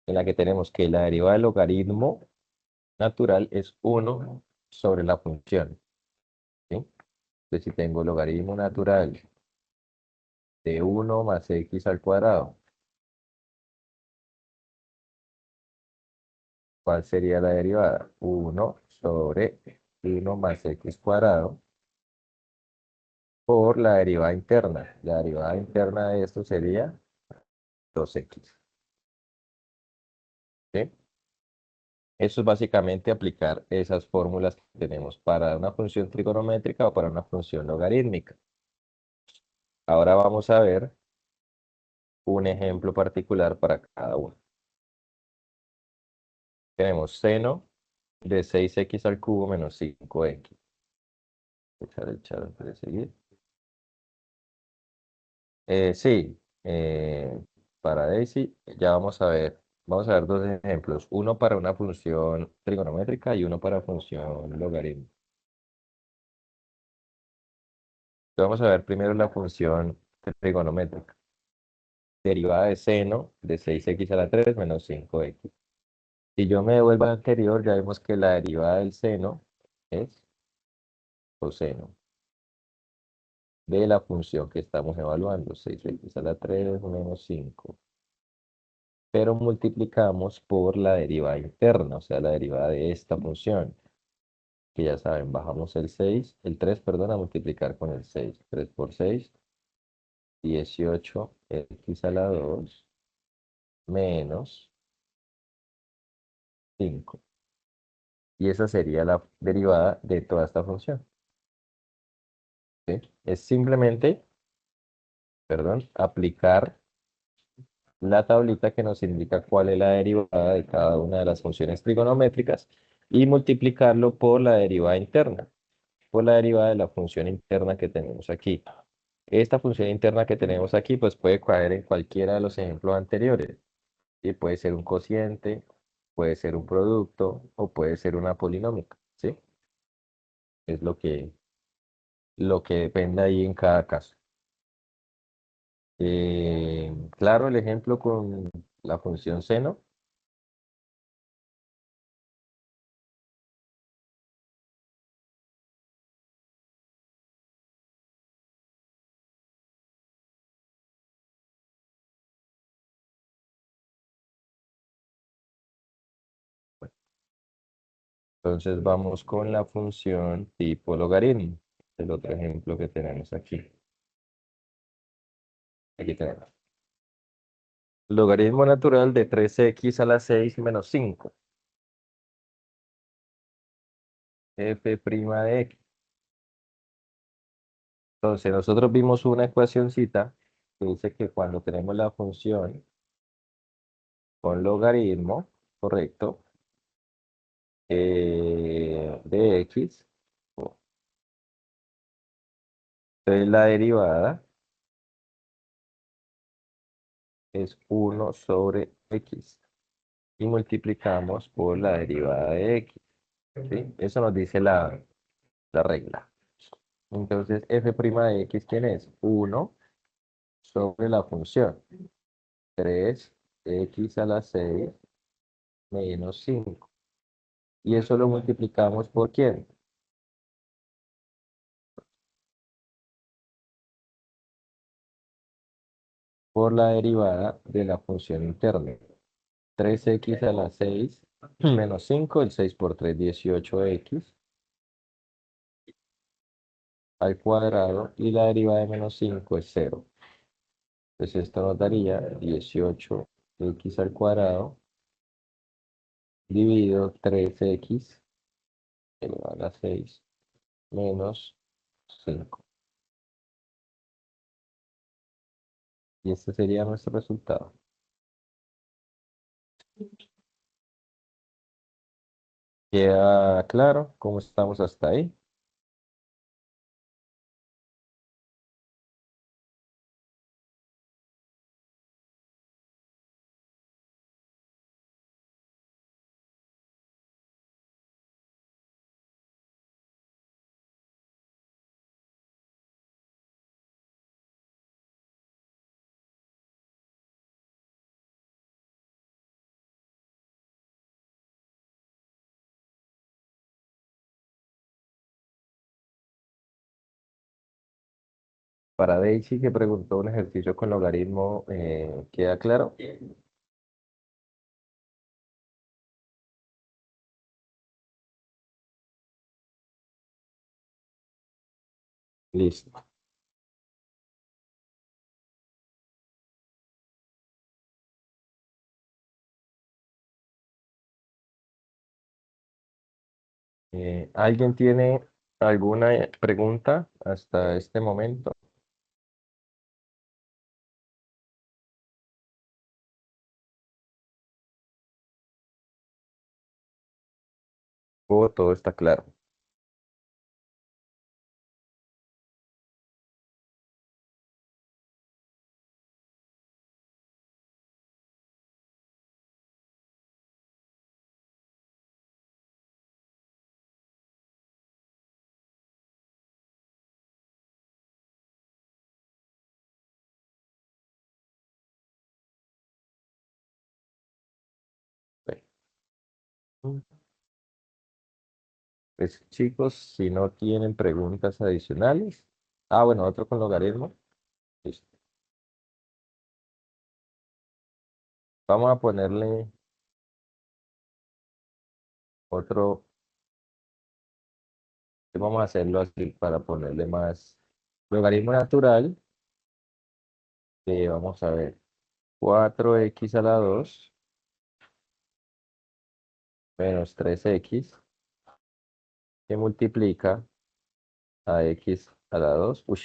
en la que tenemos que la derivada del logaritmo natural es 1 sobre la función. ¿Sí? Entonces, si tengo logaritmo natural de 1 más x al cuadrado, ¿cuál sería la derivada? 1 sobre 1 más x cuadrado por la derivada interna. La derivada interna de esto sería 2x. ¿Sí? Eso es básicamente aplicar esas fórmulas que tenemos para una función trigonométrica o para una función logarítmica. Ahora vamos a ver un ejemplo particular para cada uno. Tenemos seno de 6x al cubo menos 5x. Echar el chat antes de seguir. Sí, para Daisy ya vamos a ver dos ejemplos, uno para una función trigonométrica y uno para función logarítmica. Vamos a ver primero la función trigonométrica. Derivada de seno de 6x a la 3 menos 5x. Si yo me devuelvo al anterior, ya vemos que la derivada del seno es coseno de la función que estamos evaluando, 6x a la 3 menos 5. Pero multiplicamos por la derivada interna, o sea, la derivada de esta función, que ya saben, bajamos el 3, perdón, a multiplicar con el 6. 3 por 6, 18x a la 2 menos 5. Y esa sería la derivada de toda esta función. ¿Sí? Es simplemente, perdón, aplicar la tablita que nos indica cuál es la derivada de cada una de las funciones trigonométricas y multiplicarlo por la derivada interna, por la derivada de la función interna que tenemos aquí. Esta función interna que tenemos aquí pues puede caer en cualquiera de los ejemplos anteriores y puede ser un cociente, puede ser un producto o puede ser una polinómica, ¿sí? Es lo que depende ahí en cada caso. Claro, el ejemplo con la función seno. Entonces vamos con la función tipo logaritmo, el otro ejemplo que tenemos aquí. Aquí tenemos. Logaritmo natural de 3x a la 6 menos 5. F' de x. Entonces nosotros vimos una ecuacióncita que dice que cuando tenemos la función con logaritmo, correcto, de x, entonces la derivada es 1/x y multiplicamos por la derivada de x, ¿sí? Eso nos dice la regla. Entonces, f' de x, ¿quién es? 1 sobre la función 3x a la 6 menos 5. Y eso lo multiplicamos por ¿quién? Por la derivada de la función interna. 3x a la 6 menos 5, el 6 por 3, 18x al cuadrado, y la derivada de menos 5 es 0. Entonces esto nos daría 18x al cuadrado dividido 3x elevado a la 6 menos 5. Y este sería nuestro resultado. ¿Queda claro cómo estamos hasta ahí? Para Daisy, que preguntó un ejercicio con logaritmo, ¿queda claro? Listo. ¿Alguien tiene alguna pregunta hasta este momento? ¿O todo está claro? Bueno, pues chicos, si no tienen preguntas adicionales. Ah, bueno, otro con logaritmo. Listo. Vamos a ponerle otro, vamos a hacerlo así para ponerle más logaritmo natural. Vamos a ver, 4x a la 2 menos 3x que multiplica a x a la 2. Uy,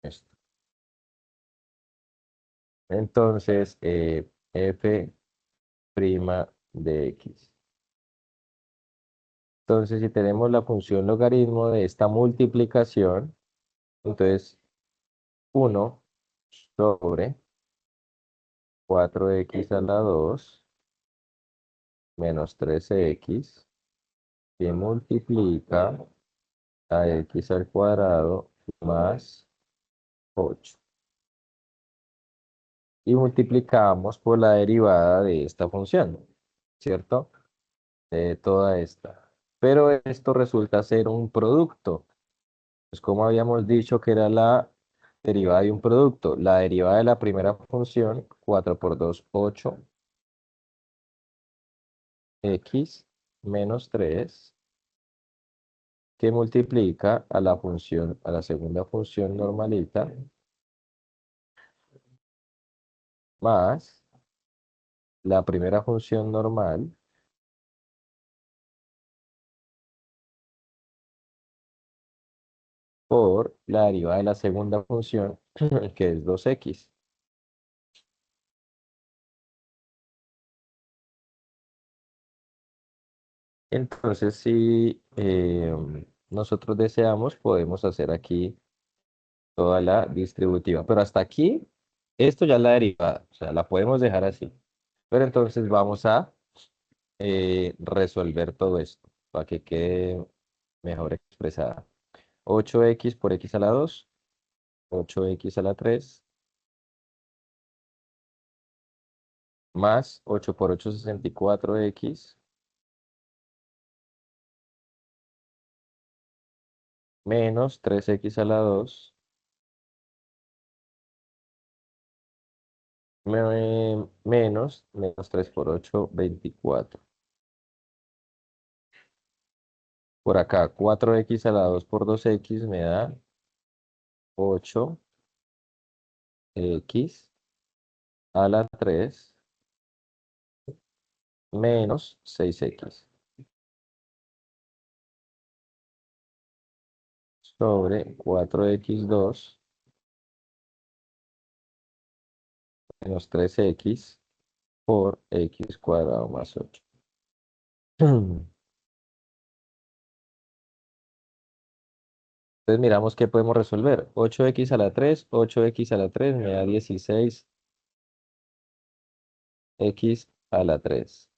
esto. Entonces, f' de x. Entonces, si tenemos la función logaritmo de esta multiplicación, entonces 1 sobre 4x a la 2 menos 13x que multiplica a x al cuadrado más 8. Y multiplicamos por la derivada de esta función, ¿cierto? De toda esta. Pero esto resulta ser un producto. Pues como habíamos dicho que era la derivada de un producto, la derivada de la primera función, 4 por 2, 8, x menos 3, que multiplica a la función, a la segunda función normalita, más la primera función normal, por la derivada de la segunda función, que es 2x. Entonces, si nosotros deseamos, podemos hacer aquí toda la distributiva. Pero hasta aquí, esto ya es la derivada, o sea, la podemos dejar así. Pero entonces vamos a resolver todo esto para que quede mejor expresada. 8x por x a la 2, 8x a la 3, más 8 por 8, 64x, menos 3x a la 2, menos 3 por 8, 24. Por acá, 4x a la 2 por 2x me da 8x a la 3 menos 6x sobre 4x2 menos 3x por x cuadrado más 8. Entonces miramos qué podemos resolver. 8x a la 3, 8x a la 3 me da 16x a la 3.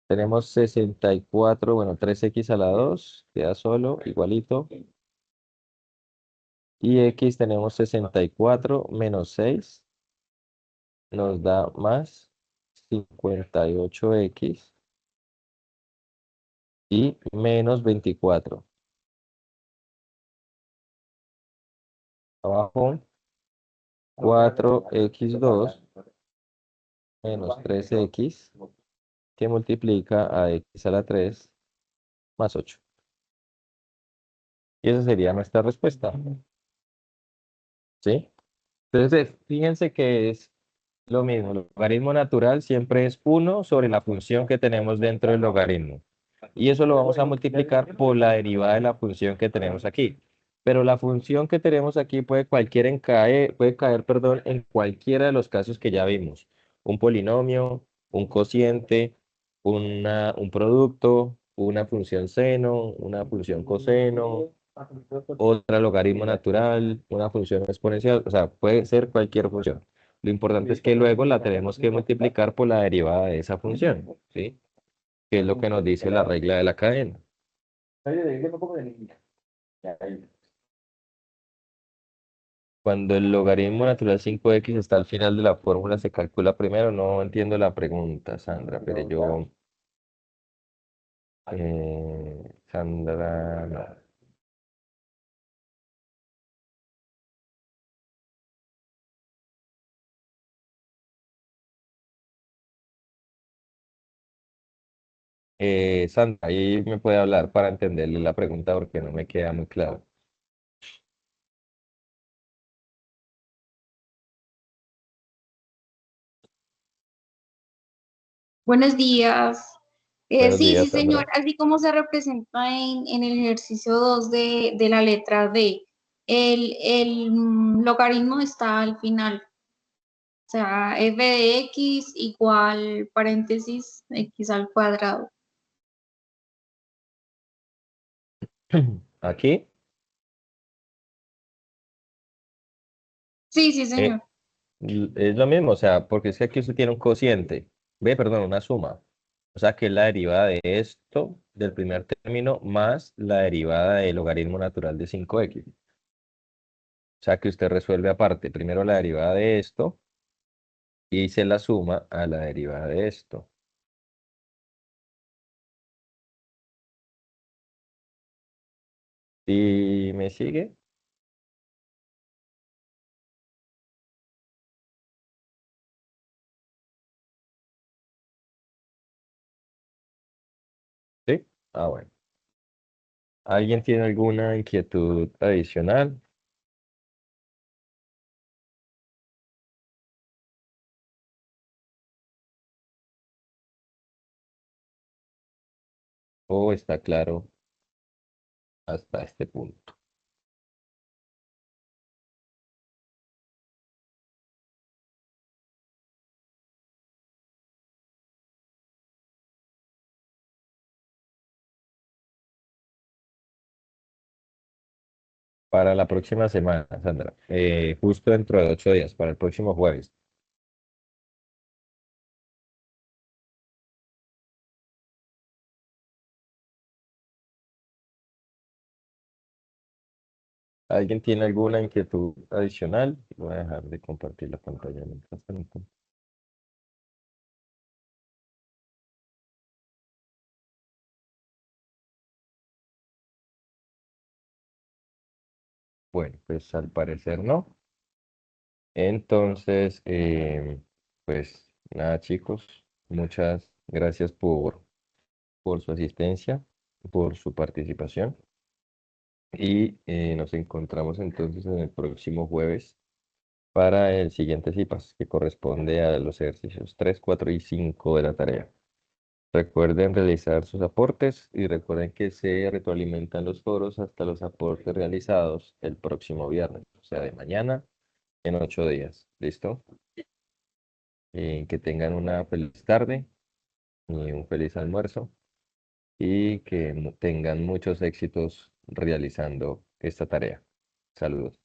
Tenemos 64, bueno, 3x a la 2, queda solo, igualito. Y x tenemos 64 menos 6, nos da más 58x y menos 24. Abajo, 4x2 menos 3x que multiplica a x a la 3 más 8. Y esa sería nuestra respuesta. ¿Sí? Entonces, fíjense que es lo mismo. El logaritmo natural siempre es 1 sobre la función que tenemos dentro del logaritmo. Y eso lo vamos a multiplicar por la derivada de la función que tenemos aquí. Pero la función que tenemos aquí puede caer, perdón, en cualquiera de los casos que ya vimos. Un polinomio, un cociente, un producto, una función seno, una función coseno, otra logaritmo natural, una función exponencial. O sea, puede ser cualquier función. Lo importante es que luego la tenemos que multiplicar por la derivada de esa función, ¿sí? Que es lo que nos dice la regla de la cadena. Cuando el logaritmo natural 5x está al final de la fórmula, se calcula primero. No entiendo la pregunta, Sandra, pero yo... Sandra, no. Sandra, ahí me puede hablar para entenderle la pregunta porque no me queda muy claro. Buenos días. Buenos Sí, días, sí, señor. Sandra. Así como se representa en el ejercicio 2 de la letra D, el logaritmo está al final. sea, f de x igual paréntesis x al cuadrado. Aquí Sí, sí, eh, señor. es lo mismo, o sea, porque es que aquí usted tiene un cociente, ve, perdón, una suma. O sea, que es la derivada de esto, del primer término, más la derivada del logaritmo natural de 5x. O sea, que usted resuelve aparte, primero la derivada de esto y se la suma a la derivada de esto. ¿Y me sigue? ¿Sí? Ah, bueno. ¿Alguien tiene alguna inquietud adicional? ¿O está claro hasta este punto? Para la próxima semana, Sandra, justo dentro de 8 días, para el próximo jueves. ¿Alguien tiene alguna inquietud adicional? Voy a dejar de compartir la pantalla mientras tanto. Bueno, pues al parecer no. Entonces, pues nada, chicos, muchas gracias por su asistencia, por su participación. Y nos encontramos entonces en el próximo jueves para el siguiente CIPAS, que corresponde a los ejercicios 3, 4 y 5 de la tarea. Recuerden realizar sus aportes y recuerden que se retroalimentan los foros hasta los aportes realizados el próximo viernes, o sea, de mañana en 8 días. ¿Listo? Que tengan una feliz tarde y un feliz almuerzo y que tengan muchos éxitos realizando esta tarea. Saludos.